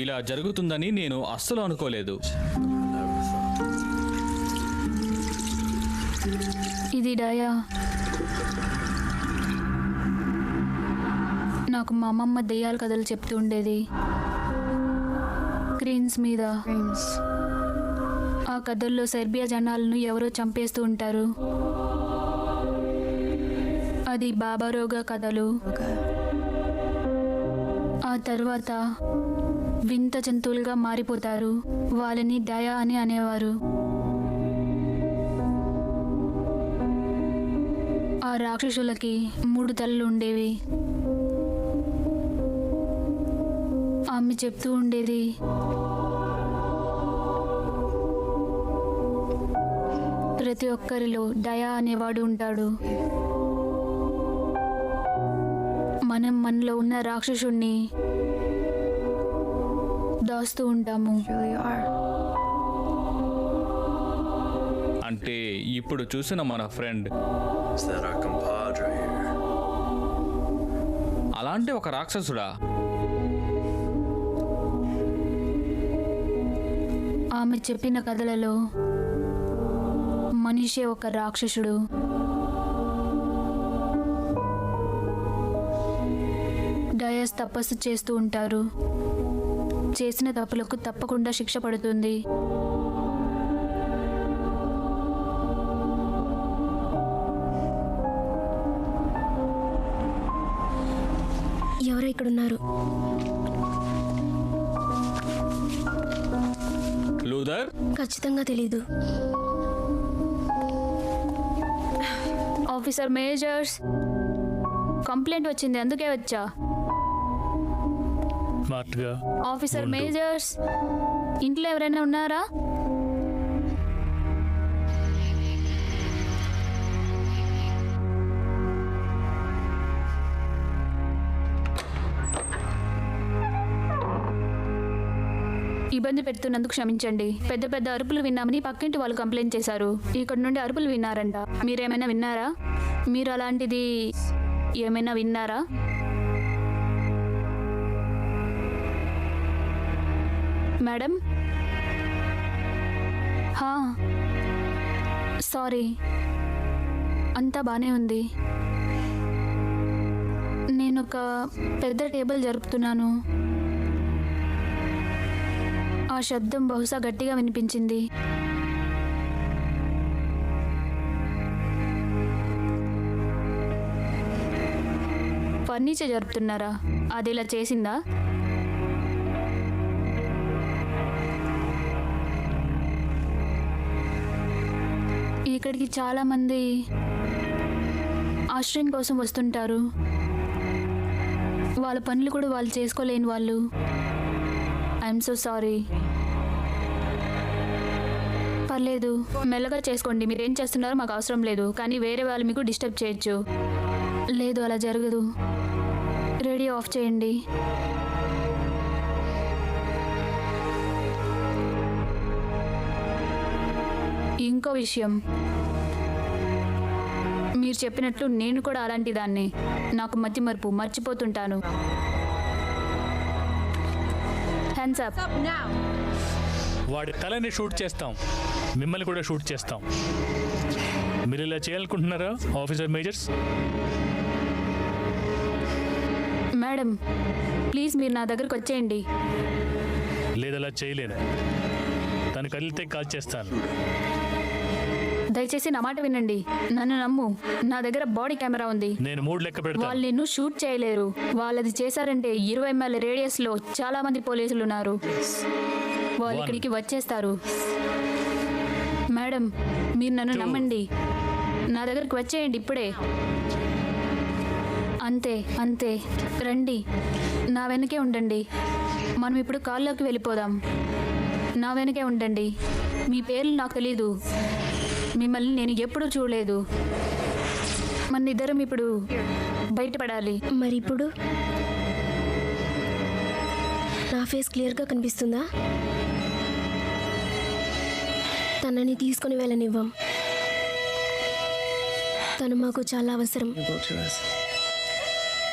ఇలా జరుగుతుందని నేను అస్సలు అనుకోలేదు. ఇది డయా. నాకు మా అమ్మమ్మ దెయ్యాల కథలు చెప్తూ ఉండేది స్క్రీన్స్ మీద. ఆ కథల్లో సెర్బియా జనాలను ఎవరో చంపేస్తూ ఉంటారు. అది బాబారోగా కథలు. ఆ తర్వాత వింత జంతువులుగా మారిపోతారు. వాళ్ళని డయా అని అనేవారు. ఆ రాక్షసులకి 3 తలలు ఉండేవి. ఆమె చెప్తూ ఉండేది ప్రతి ఒక్కరిలో డయా అనేవాడు ఉంటాడు. మనం మనలో ఉన్న రాక్షసుణ్ణి దాస్తూ ఉంటాము. Really are. అంటే ఇప్పుడు చూసిన మన friend Is that our compadre here? అలాంటి ఒక రాక్షసుడా? ఆమె చెప్పిన కథలలో మనిషే ఒక రాక్షసుడు. డయస్ తపస్సు చేస్తూ ఉంటారు. చేసిన తప్పులకు తప్పకుండా శిక్ష పడుతుంది. ఎవరో ఇక్కడున్నారు. లూథర్, ఖచ్చితంగా తెలీదు. ఆఫీసర్ మేజర్స్, కంప్లైంట్ వచ్చింది, అందుకే వచ్చా. స్మార్ట్గా ఆఫీసర్ ఉండు. మేజర్స్, ఇంట్లో ఎవరైనా ఉన్నారా? ఇబ్బంది పెడుతున్నందుకు క్షమించండి. పెద్ద పెద్ద అరుపులు విన్నామని పక్కింటి వాళ్ళు కంప్లైంట్ చేశారు. ఇక్కడ నుండి అరుపులు విన్నారంట. మీరేమైనా విన్నారా? మీరు అలాంటిది ఏమైనా విన్నారా? మేడం? సారీ, అంతా బానే ఉంది. నేను ఒక పెద్ద టేబుల్ జరుపుతున్నాను. ఆ శబ్దం బహుశా గట్టిగా వినిపించింది. ఫర్నిచర్ జరుపుతున్నారా? అది ఇలా చేసిందా? ఇక్కడికి చాలా మంది ఆశ్రయం కోసం వస్తుంటారు. వాళ్ళ పనులు కూడా వాళ్ళు చేసుకోలేని వాళ్ళు. I'm so sorry. పర్లేదు, మెల్లగా చేసుకోండి. మీరేం చేస్తున్నారో మాకు అవసరం లేదు, కానీ వేరే వాళ్ళు మీకు డిస్టర్బ్ చేయొచ్చు. లేదు, అలా జరగదు. రేడియో ఆఫ్ చేయండి. ఇంకో విషయం, మీరు చెప్పినట్లు నేను కూడా అలాంటి దాన్ని. నాకు మర్చిపోతుంటాను. Hands up. వాడి తలని షూట్ చేస్తాం, మిమ్మల్ని కూడా షూట్ చేస్తాం. మీరు ఇలా చేయాలనుకుంటున్నారా ఆఫీసర్ మేజర్స్? మేడం, ప్లీజ్ మీరు నా దగ్గరకు వచ్చేయండి. లేదు, అలా చేయలేను. తను కదిలితే కాల్ చేస్తాను. దయచేసి నా మాట వినండి, నన్ను నమ్ము. నా దగ్గర బాడీ కెమెరా ఉంది. నేను 3 లెక్క పెడతాను. వాళ్ళు నిన్ను షూట్ చేయలేరు. వాళ్ళది చేశారంటే 20 మైళ్ళ రేడియస్ లో చాలా మంది పోలీసులు ఉన్నారు. వాళ్ళు ఇక్కడికి వచ్చేస్తారు. మేడం, మీరు నన్ను నమ్మండి. నా దగ్గరికి వచ్చేయండి ఇప్పుడే. అంతే అంతే, రండి. నా వెనకే ఉండండి. మనం ఇప్పుడు కాల్లోకి వెళ్ళిపోదాం. నా వెనకే ఉండండి. మీ పేర్లు నాకు తెలీదు, మిమ్మల్ని నేను ఎప్పుడూ చూడలేదు. మన ఇద్దరం ఇప్పుడు బయటపడాలి. మరి ఇప్పుడు నా ఫేస్ క్లియర్గా కనిపిస్తుందా? తనని తీసుకుని వెళ్ళనివ్వం. తను మాకు చాలా అవసరం. Valuable to us.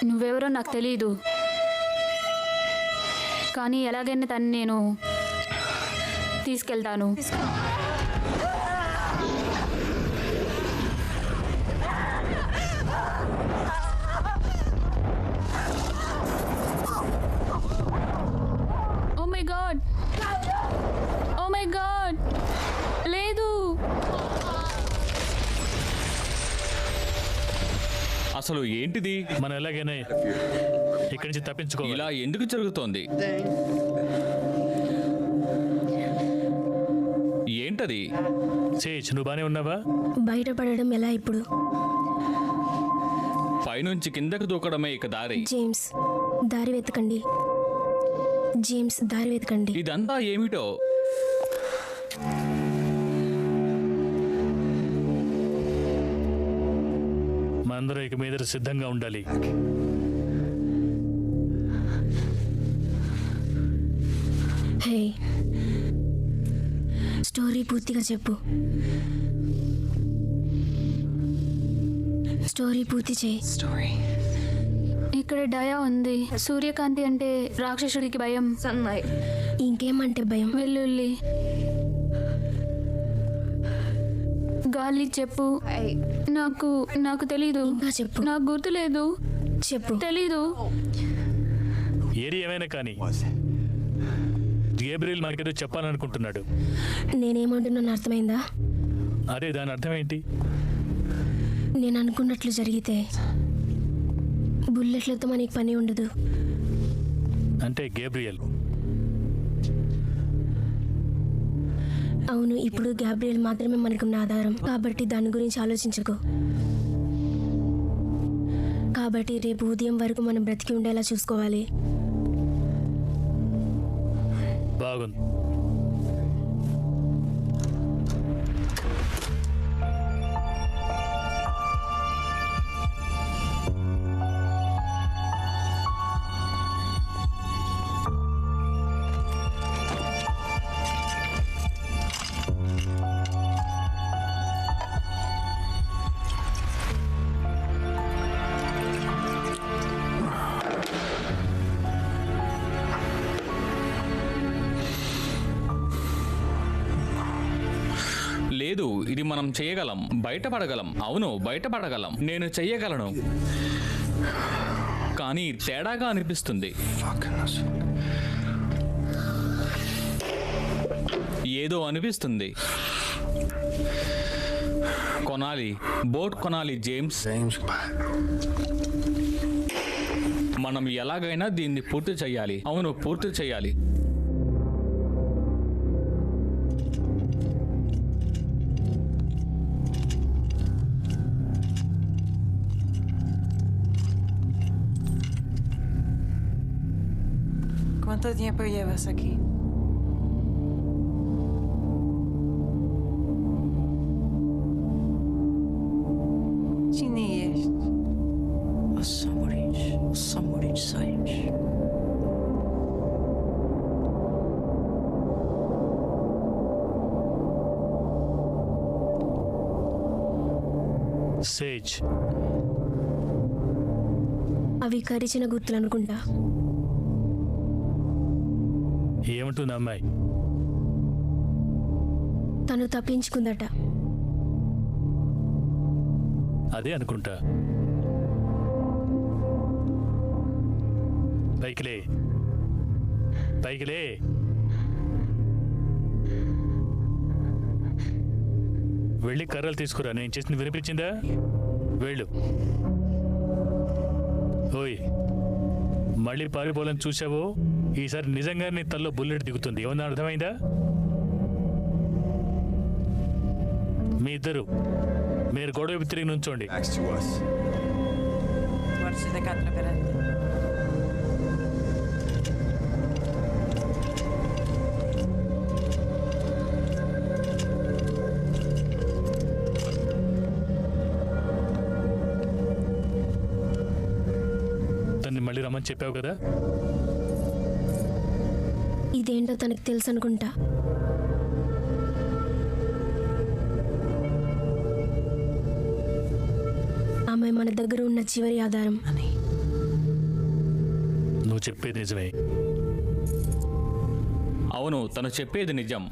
నువ్వెవరో నాకు తెలీదు, కానీ ఎలాగైనా తను నేను తీసుకెళ్తాను. Oh my god, oh my god, లేదు. అసలు ఏంటిది? మనం ఎలాగైనా ఇక్కడి నుంచి తప్పించుకోవాలి. ఇలా ఎందుకు జరుగుతోంది? ఏంటది? సేజ్, నువ్వు బానే ఉన్నావా? బయటపడడం ఎలా ఇప్పుడు? పైనుంచి కిందకు దూకడమే ఇక దారి. జేమ్స్, దారి వెతకండి. జేమ్స్, దారి వెతకండి. ఇదంతా ఏమిటో? మనందరం ఇక మీద సిద్ధంగా ఉండాలి. హే, స్టోరీ పూర్తిగా చెప్పు. స్టోరీ పూర్తి చేయి. Story. ఇక్కడ డయా ఉంది. సూర్యకాంతి అంటే రాక్షసుడికి భయం. Sunlight. ఇంకేమంటే భయం? వెల్లుల్లి. గాలి చెప్పు. నాకు తెలీదు. ఇంకా చెప్పు. నాకు గుర్తులేదు. చెప్పు. తెలీదు. ఏది ఏమైనా కానీ గేబ్రియల్ మనకేదో చెప్పాలనుకుంటున్నాడు. నేనేమంటున్నాను అర్థమైందా? అదే దాని అర్థం ఏంటి? నేను అనుకున్నట్లు జరిగితే బుల్లెట్లతో మనకి పని ఉండదు. అంటే గేబ్రియల్ అవును, ఇప్పుడు గ్యాబ్రియల్ మాత్రమే మనకున్న ఆధారం. కాబట్టి దాని గురించి ఆలోచించకు. కాబట్టి రేపు ఉదయం వరకు మనం బ్రతికి ఉండేలా చూసుకోవాలి. బాగుంది. లేదు, ఇది మనం చేయగలం, బయటపడగలం. అవును, బయటపడగలం. నేను చెయ్యగలను. కానీ తేడాగా అనిపిస్తుంది. Fucking this. ఏదో అనిపిస్తుంది. కొనాలి, బోట్ కొనాలి జేమ్స్. James. మనం ఎలాగైనా దీన్ని పూర్తి చేయాలి. అవును, పూర్తి చేయాలి. ¿Cuánto tiempo llevas aquí? Ci nie jeść. Samurić zająć. సేజ్. అవి కరిచిన గుర్తులు అనుకుంటా. ఏమంటుంది అమ్మాయి? తను తప్పించుకుందట. అదే అనుకుంటా. పైకిలే, పైకిలే. వెళ్ళి కర్రలు తీసుకురా. నేను చేసింది వినిపించిందా? వెళ్ళు. ఓయ్, మళ్ళీ పారిపోవాలని చూసావో ఈసారి నిజంగా నీ తల్లో బుల్లెట్ దిగుతుంది. ఏమన్నా అర్థమైందా? మీ ఇద్దరు మీరు గొడవ తిరిగి నుంచోండి. Next to us. Guarda de catra perante. తన్ని మళ్ళీ రమ్మని చెప్పావు కదా? ఇదేంటో తనకు తెలుసు అనుకుంటా. ఆమె మన దగ్గర ఉన్న చివరి ఆధారం. నువ్వు చెప్పేది నిజమే. అవును, తను చెప్పేది నిజం.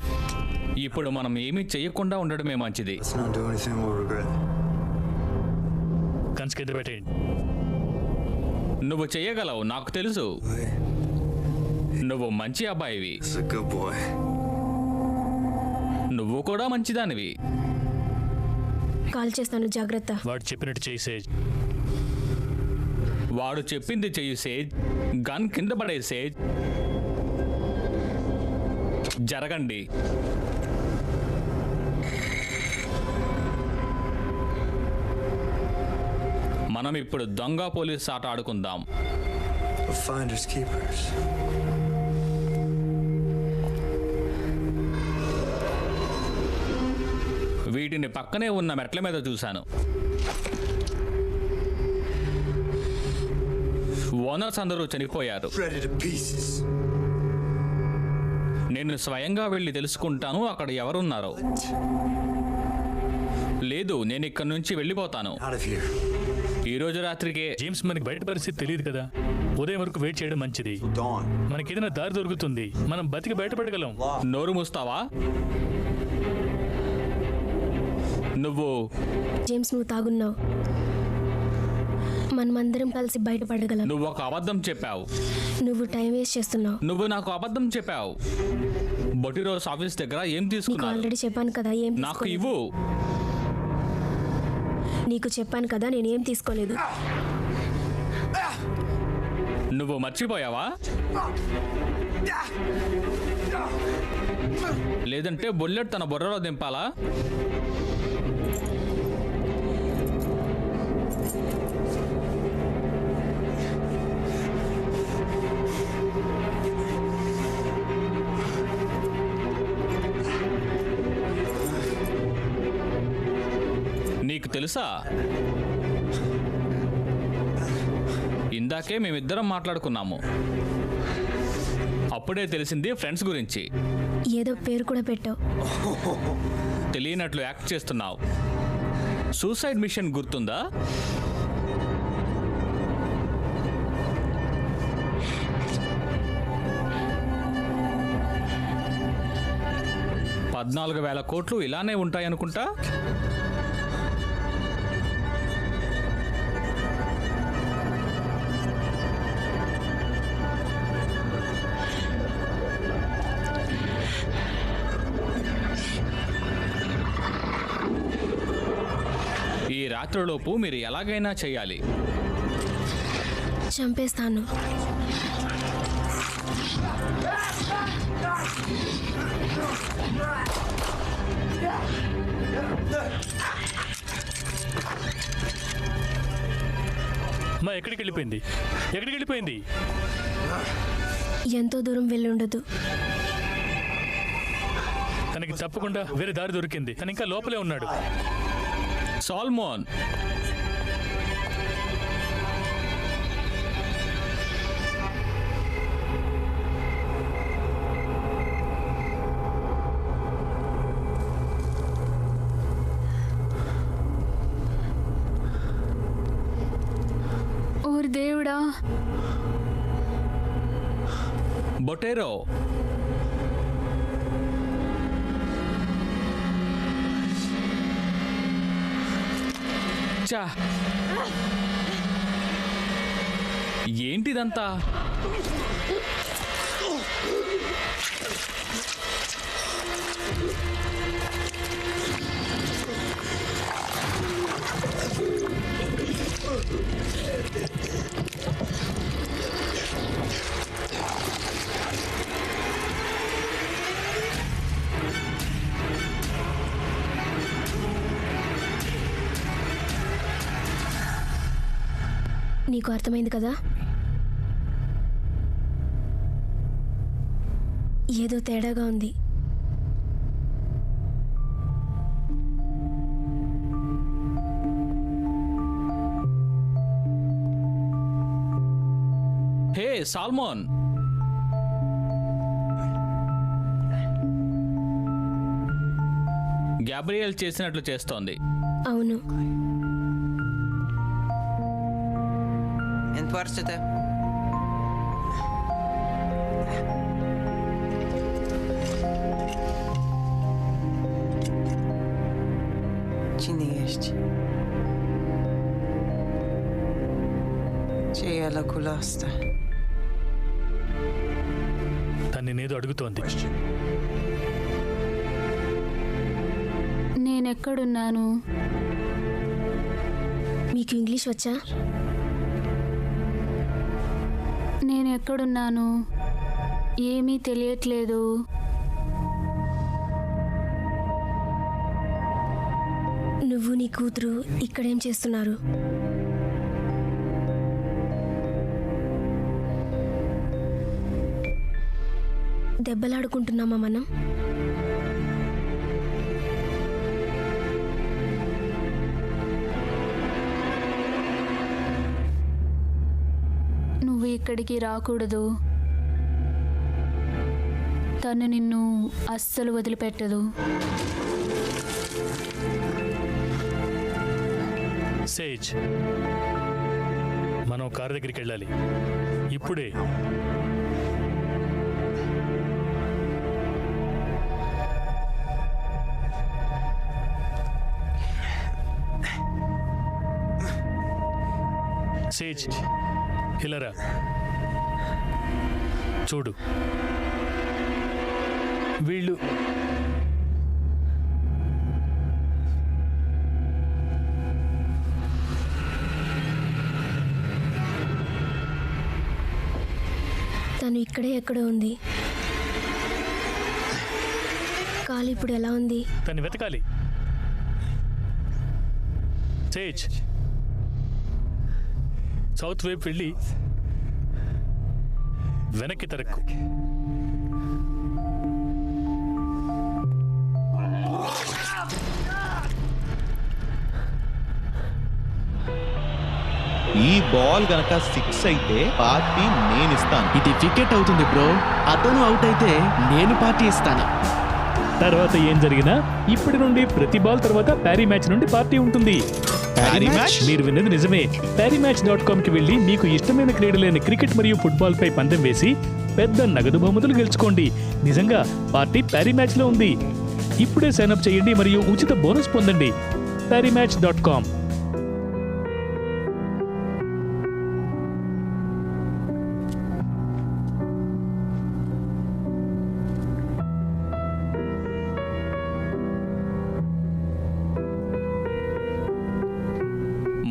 ఇప్పుడు మనం ఏమీ చెయ్యకుండా ఉండడమే మంచిది. Let's not do anything we'll regret. కన్స్ కింద పెట్టేయండి. నువ్వు చెయ్యగలవు, నాకు తెలుసు. నువ్వు మంచి అబ్బాయివి. This is a good boy. నువ్వు కూడా మంచిదానివి. కాల్ చేస్తాను, జాగ్రత్త. వాడు చెప్పినట్టు చేయి సేజ్. వాడు చెప్పింది చెయ్యి సేజ్. గన్ కింద పడే సేజ్. జరగండి. మనం ఇప్పుడు దొంగ పోలీస్ ఆట ఆడుకుందాం. Finders keepers. వీటిని పక్కనే ఉన్న మెట్ల మీద చూశాను. ఓనర్స్ అందరూ చనిపోయారు. Shredded to pieces. నేను స్వయంగా వెళ్ళి తెలుసుకుంటాను అక్కడ ఎవరున్నారో. లేదు, నేను ఇక్కడి నుంచి వెళ్ళిపోతాను Out of here. ఈ రోజు రాత్రికే. జేమ్స్, మనకి బయట పరిస్థితి తెలియదు కదా, ఉదయం వరకు వెయిట్ చేయడం మంచిది. Dawn. మనకి ఏదైనా దారి దొరుకుతుంది, మనం బతికి బయటపడగలం. నోరు మూస్తావా నువ్వు? జేమ్స్, నువ్వు తాగున్నావు. మనమందరం కలిసి బయటపడగలం. నువ్వు ఒక అబద్ధం చెప్పావు. నువ్వు టైం వేస్ట్ చేస్తున్నావు. నువ్వు నాకు అబద్ధం చెప్పావు. బొటిరోస్ ఆఫీస్ దగ్గర ఏం నీకు తీసుకున్నావు? ఆల్రెడీ చెప్పాను కదా ఏం నాకు తీసుకోలేదు. ఇవ్వు. నీకు చెప్పాను కదా నేనేం తీసుకోలేదు. నువ్వు మర్చిపోయావా? లేదంటే బుల్లెట్ తన బుర్రలో దింపాలా? నీకు తెలుసా, ఇందాకే మేమిద్దరం మాట్లాడుకున్నాము. అప్పుడే తెలిసింది ఫ్రెండ్స్ గురించి. ఏదో పేరు కూడా పెట్టావు. తెలియనట్లు యాక్ట్ చేస్తున్నావు. సూసైడ్ మిషన్ గుర్తుందా? $14,000 ఇలానే ఉంటాయనుకుంటా. ఈ రాత్రిలోపు మీరు ఎలాగైనా చేయాలి. చంపేస్తాను. మా ఎక్కడికి వెళ్ళిపోయింది? ఎక్కడికి వెళ్ళిపోయింది? ఎంతో దూరం వెళ్ళి ఉండదు. తనకి తప్పకుండా వేరే దారి దొరికింది. తను ఇంకా లోపలే ఉన్నాడు. సాల్మోన్, ఓరి దేవుడా, బొటేరో, చా, ఏంటిదంతా? నీకు అర్థమైంది కదా? ఏదో తేడాగా ఉంది. హే సాల్మోన్, గ్యాబ్రియల్ చేసినట్లు చేస్తోంది. అవును. Întoarce-te. Cine ești? Ce e locul ăsta? తను నేనేదో అడుగుతోంది. నేనెక్కడున్నాను? మీకు ఇంగ్లీష్ వచ్చా? నేను ఎక్కడున్నాను? ఏమీ తెలియట్లేదు. నువ్వు నీ కూతురు ఇక్కడేం చేస్తున్నారు? దెబ్బలాడుకుంటున్నామా మనం? నువ్వు ఇక్కడికి రాకూడదు. తను నిన్ను అస్సలు వదిలిపెట్టదు. సేజ్, మనం కారు దగ్గరికి వెళ్ళాలి ఇప్పుడే. సేజ్, ఇలారా. చూడు, వీళ్ళు తను ఇక్కడే ఎక్కడో ఉంది. కాలు ఇప్పుడు ఎలా ఉంది? తను వెతకాలి. సేజ్, సౌత్ వైపు వెళ్ళి వెనక్కి తిరక్కు. ఈ బాల్ గనక 6 అయితే పార్టీ నేను ఇస్తాను. ఇది వికెట్ అవుతుంది బ్రో. అతను అవుట్ అయితే నేను పార్టీ ఇస్తాను. తర్వాత ఏం జరిగినా ఇప్పటి నుండి ప్రతి బాల్ తర్వాత ప్యారీ మ్యాచ్ నుండి పార్టీ ఉంటుంది. ప్యారీ మ్యాచ్? మీరు విన్నది నిజమే. ParryMatch.com కి వెళ్ళి మీకు ఇష్టమైన క్రీడలైన క్రికెట్ మరియు ఫుట్బాల్ పై పందెం వేసి పెద్ద నగదు బహుమతులు గెలుచుకోండి. నిజంగా పార్టీ ప్యారీ మ్యాచ్ లో ఉంది. ఇప్పుడే సైన్ అప్ చేయండి మరియు ఉచిత బోనస్ పొందండి. ParryMatch.com.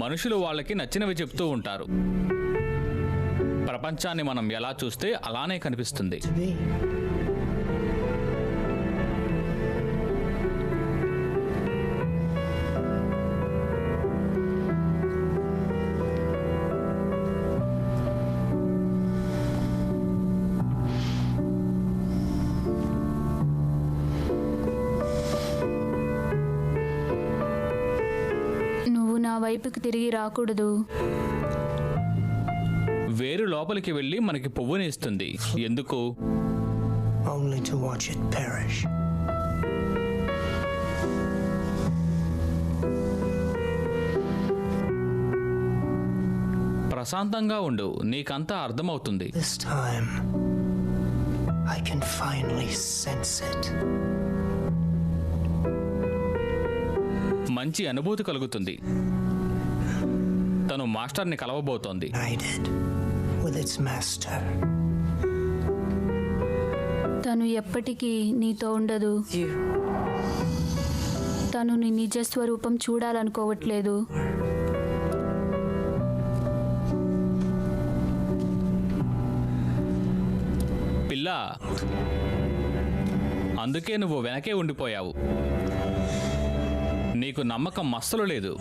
మనుషులు వాళ్ళకి నచ్చినవి చెప్తూ ఉంటారు. ప్రపంచాన్ని మనం ఎలా చూస్తే అలానే కనిపిస్తుంది. To me. నువ్వు నా వైపుకి తిరిగి రాకూడదు. వేరు లోపలికి వెళ్ళి మనకి పువ్వుని ఇస్తుంది. ఎందుకు? Only to watch it perish. ప్రశాంతంగా ఉండు, నీకంతా అర్థమవుతుంది. This time, I can finally sense it. మంచి అనుభూతి కలుగుతుంది. తను మాస్టర్ని కలవబోతోంది. United with its master. తను ఎప్పటికీ నీతో ఉండదు. You. తను నీ నిజ స్వరూపం చూడాలనుకోవట్లేదు. పిల్ల, అందుకే నువ్వు వెనకే ఉండిపోయావు. నీకు నమ్మకం మస్సలు లేదు.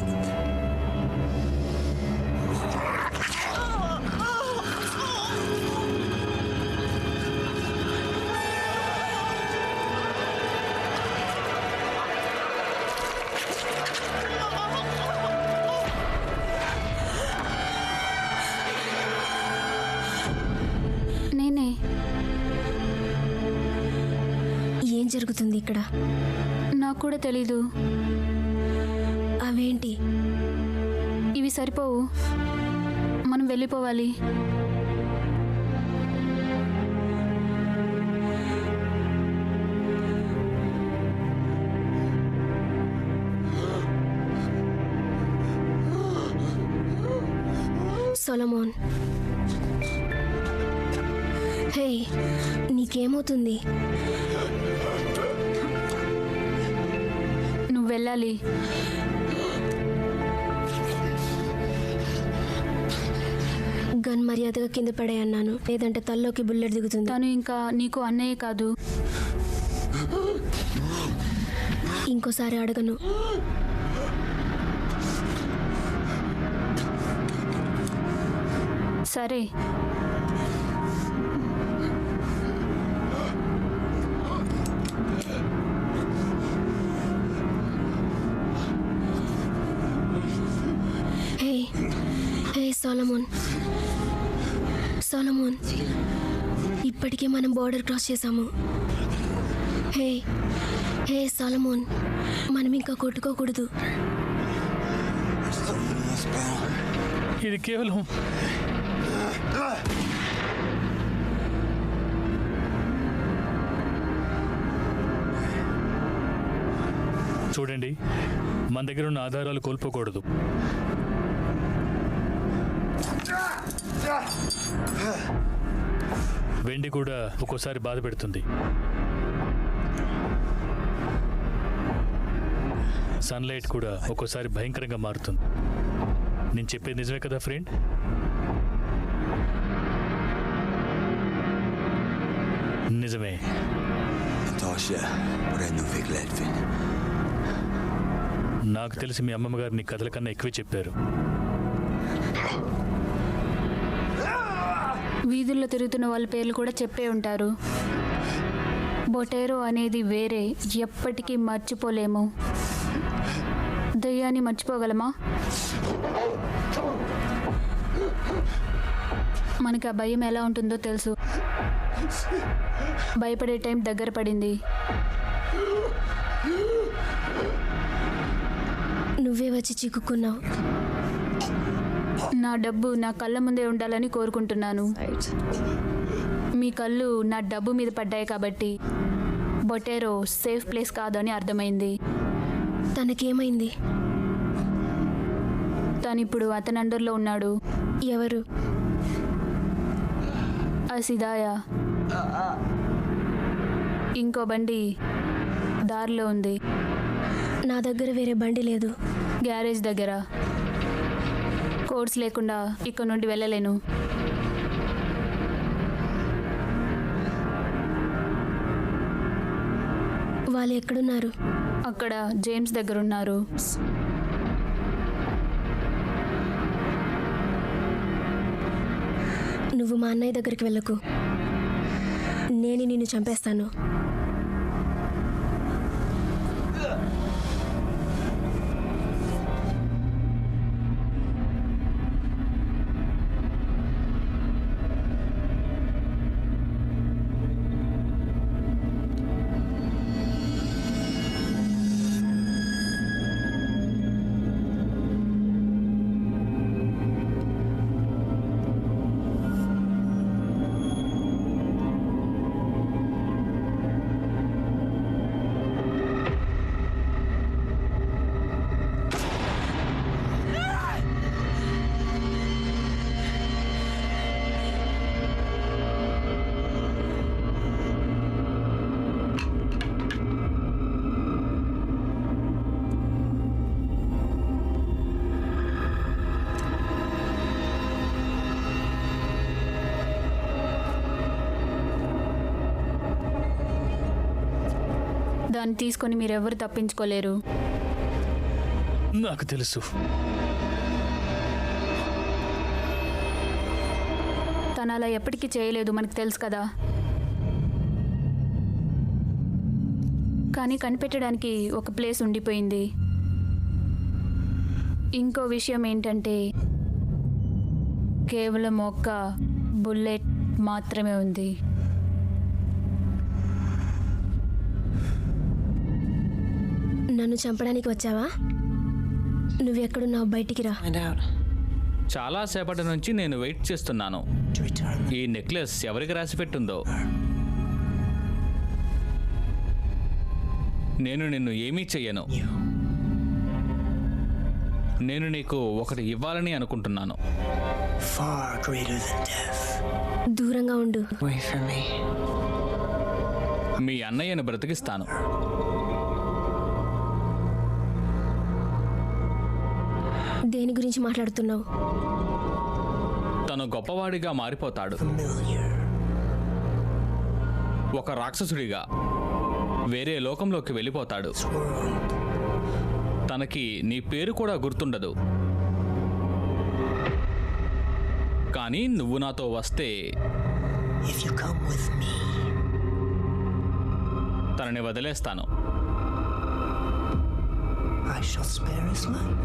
నేనే. ఏం జరుగుతుంది ఇక్కడ? నాకు కూడా తెలీదు. అవేంటి? ఇవి సరిపోవు. మనం వెళ్ళిపోవాలి. సొలమోన్, హే, నీకేమవుతుంది? నువ్వు వెళ్ళాలి. గన్ మర్యాదగా కింద పడేయన్నాను, లేదంటే తల్లోకి బుల్లెట్ దిగుతుంది. తను ఇంకా నీకు అన్నయ్య కాదు. ఇంకోసారి అడగను. సరే. హే, హే సొలమోన్, సొలమోన్, ఇప్పటికే మనం బోర్డర్ క్రాస్ చేశాము. హే హే సాలమోన్, మనం ఇంకా కొట్టుకోకూడదు. ఇది కేవలం చూడండి, మన దగ్గర ఉన్న ఆధారాలు కోల్పోకూడదు. వెండి కూడా ఒక్కోసారి బాధ పెడుతుంది. సన్లైట్ కూడా ఒక్కోసారి భయంకరంగా మారుతుంది. నేను చెప్పేది నిజమే కదా ఫ్రెండ్? నిజమే. నాకు తెలిసి మీ అమ్మమ్మ గారు నీ కథల కన్నా ఎక్కువ చెప్పారు. వీధుల్లో తిరుగుతున్న వాళ్ళ పేర్లు కూడా చెప్పే ఉంటారు. బొటేరో అనేది వేరే, ఎప్పటికీ మర్చిపోలేము. దయ్యాన్ని మర్చిపోగలమా? మనకి ఆ భయం ఎలా ఉంటుందో తెలుసు. భయపడే టైం దగ్గర పడింది. నువ్వే వచ్చి చిక్కుకున్నావు. నా డబ్బు నా కళ్ళ ముందే ఉండాలని కోరుకుంటున్నాను. మీ కళ్ళు నా డబ్బు మీద పడ్డాయి కాబట్టి బొటేరో సేఫ్ ప్లేస్ కాదు అని అర్థమైంది. తనకేమైంది? తను ఇప్పుడు అతని అండర్లో ఉన్నాడు. ఎవరు? అసిదాయా. ఇంకో బండి దారిలో ఉంది. నా దగ్గర వేరే బండి లేదు. గ్యారేజ్ దగ్గర. కోడ్స్ లేకుండా ఇక్కడ నుండి వెళ్ళలేను. వాళ్ళు ఎక్కడున్నారు? అక్కడ జేమ్స్ దగ్గర ఉన్నారు. నువ్వు మా అన్నయ్య దగ్గరికి వెళ్ళకు. నేను నిన్ను చంపేస్తాను. దాన్ని తీసుకొని మీరెవరు తప్పించుకోలేరు. నాకు తెలుసు. తను అలా ఎప్పటికీ చేయలేదు, మనకు తెలుసు కదా. కానీ కనిపెట్టడానికి ఒక ప్లేస్ ఉండిపోయింది. ఇంకో విషయం ఏంటంటే కేవలం ఒక్క బుల్లెట్ మాత్రమే ఉంది. నన్ను చంపడానికి వచ్చావా? నువ్వెక్కడున్నావు? బయటికి రా. చాలా సేపటి నుంచి నేను వెయిట్ చేస్తున్నాను. ఈ నెక్లెస్ ఎవరికి రాసి పెట్టుందో. నేను నిన్ను ఏమీ చెయ్యను. నేను నీకు ఒకటి ఇవ్వాలని అనుకుంటున్నాను. దూరంగా ఉండు. మీ అన్నయ్యను బ్రతికిస్తాను. దేని గురించి మాట్లాడుతున్నావు? తను గొప్పవాడిగా మారిపోతాడు. ఒక రాక్షసుడిగా వేరే లోకంలోకి వెళ్ళిపోతాడు. తనకి నీ పేరు కూడా గుర్తుండదు. కానీ నువ్వు నాతో వస్తే తనని వదిలేస్తాను. I shall spare his life.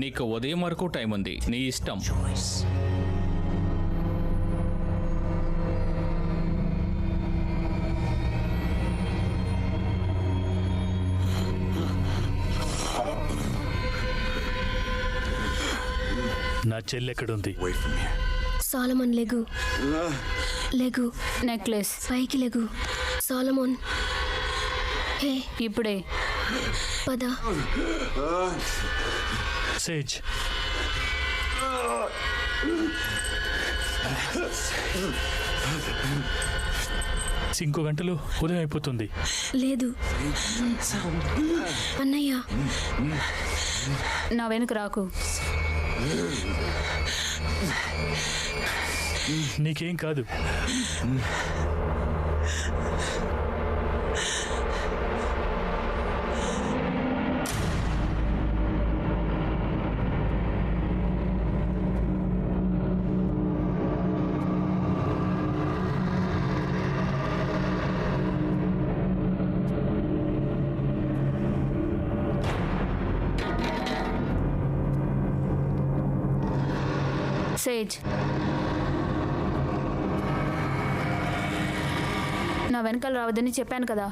నీకు ఉదయం వరకు టైం ఉంది, నీ ఇష్టం. choice. నా చెల్లి ఎక్కడుంది? Away from here. సాలమన్ లెగు, లెగు, నెక్లెస్ పైకి లెగు. సాలమోన్, హే ఇప్పుడే. పద. సేజ్, ఇంకో గంటలో ఉదయం అయిపోతుంది. లేదు అన్నయ్య, నా వెనుక రాకు. నీకేం కాదు. సేజ్, నా వెనకాల రావద్దని చెప్పాను కదా.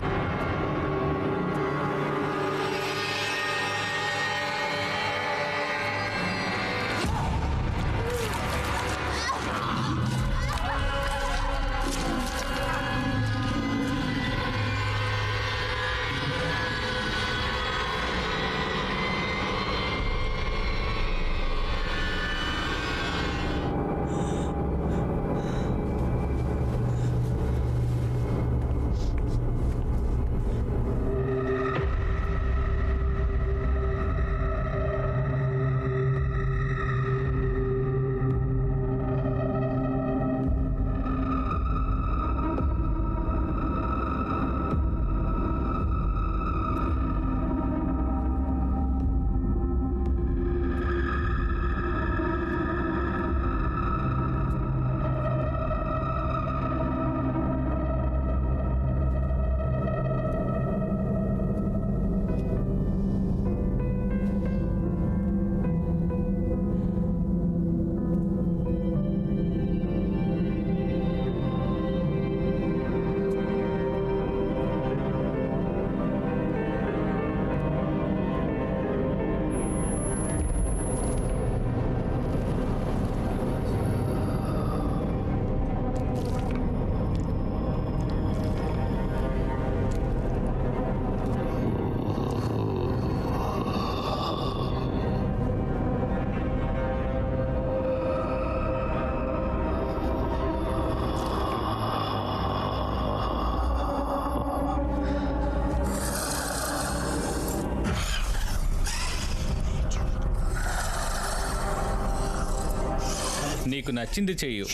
నీకు నచ్చింది చెయ్యు.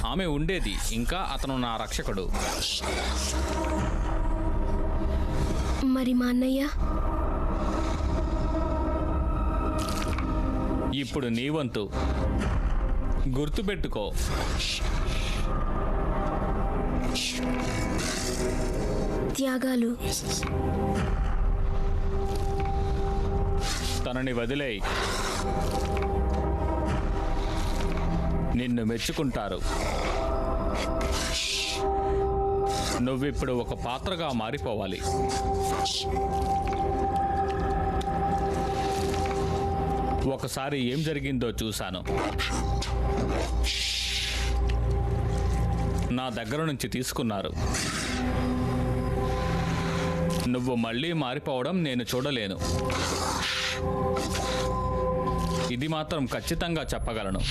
ఆమె ఉండేది, ఇంకా అతను నా రక్షకుడు. మరి మా అన్నయ్య? ఇప్పుడు నీ వంతు. గుర్తుపెట్టుకో, త్యాగాలు. తనని వదిలేయ్. నిన్ను మెచ్చుకుంటారు. నువ్విప్పుడు ఒక పాత్రగా మారిపోవాలి. ఒకసారి ఏం జరిగిందో చూశాను. నా దగ్గర నుంచి తీసుకున్నారు. నువ్వు మళ్ళీ మారిపోవడం నేను చూడలేను. ఇది మాత్రం ఖచ్చితంగా చెప్పగలను.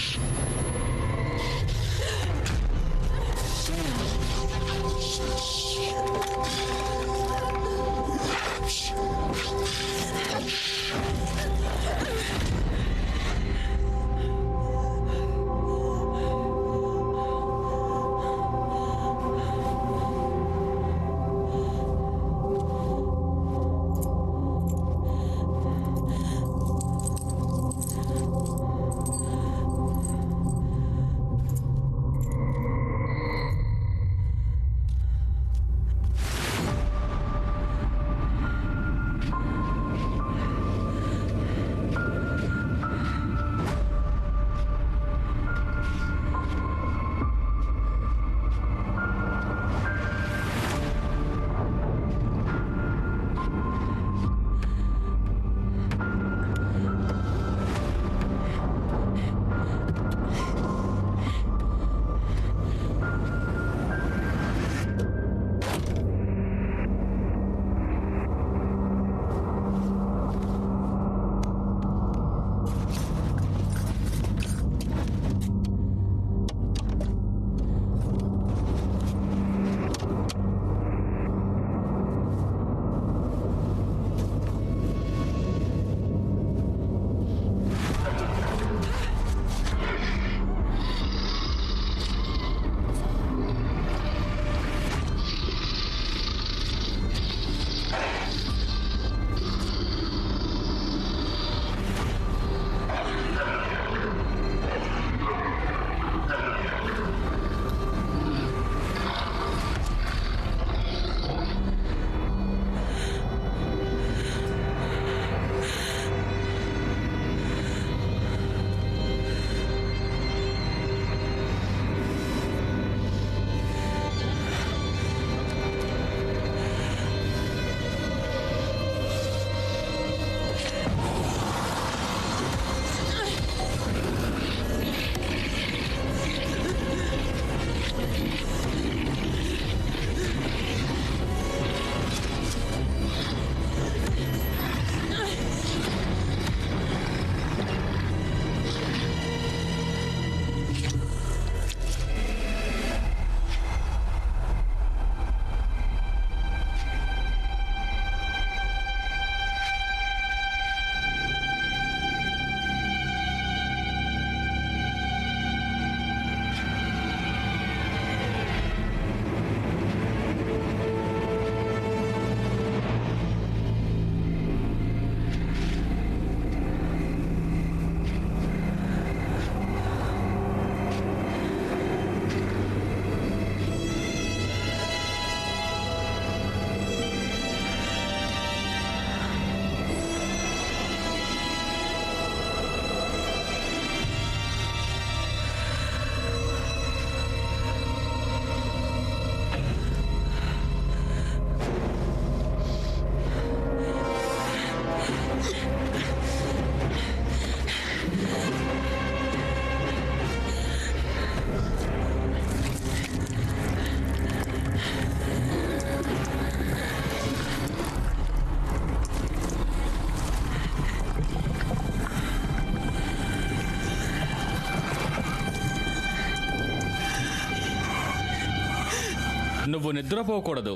నువ్వు నిద్రపోకూడదు.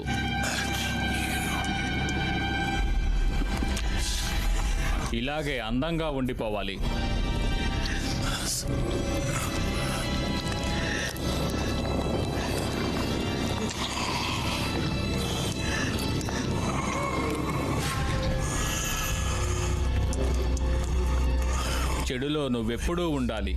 ఇలాగే అందంగా ఉండిపోవాలి. చెడులో నువ్వెప్పుడూ ఉండాలి.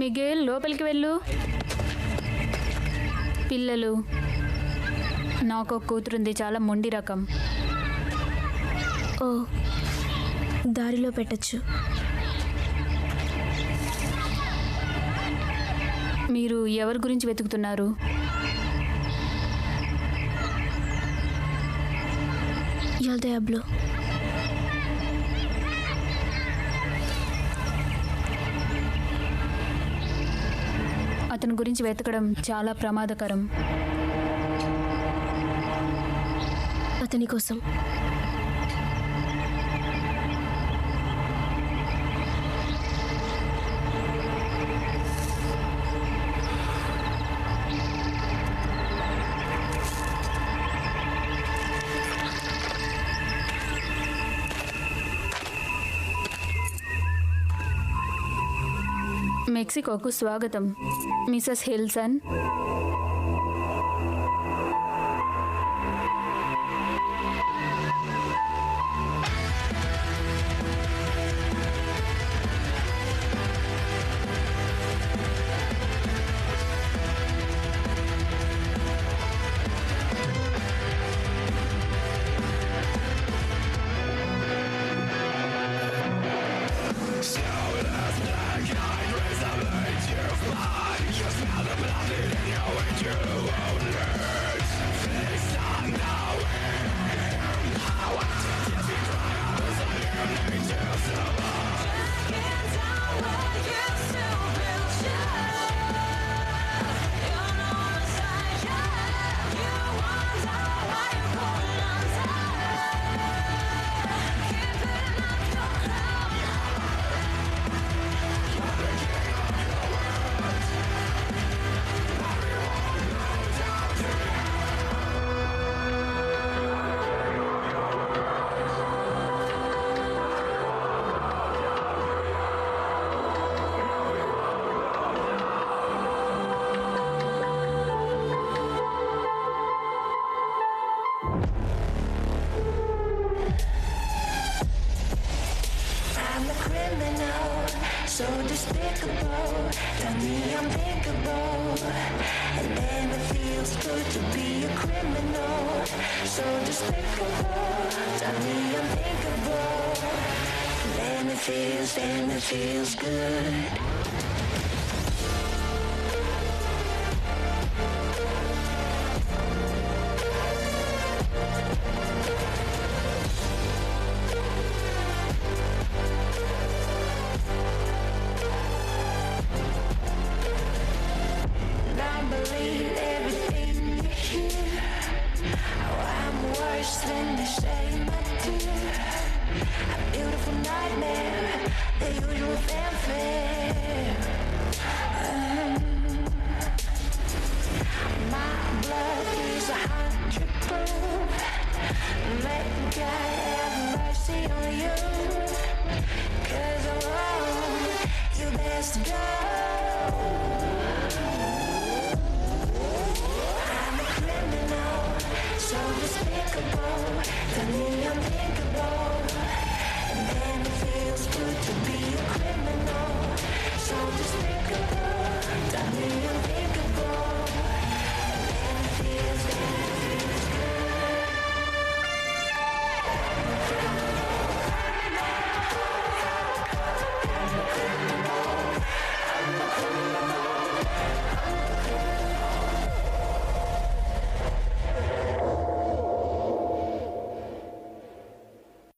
మిగేల్ లోపలికి వెళ్ళు. పిల్లలు, నాకు కూతురుంది, చాలా మొండి రకం. ఓ, దారిలో పెట్టచ్చు. మీరు ఎవరి గురించి వెతుకుతున్నారు? El Diablo. అతని గురించి వెతకడం చాలా ప్రమాదకరం. అతని కోసం మెక్సికోకు స్వాగతం, Mrs హిల్సన్. So despicable, tell me I'm thinkable, and then it feels good to be a criminal. So despicable, tell me I'm thinkable, and then it feels good.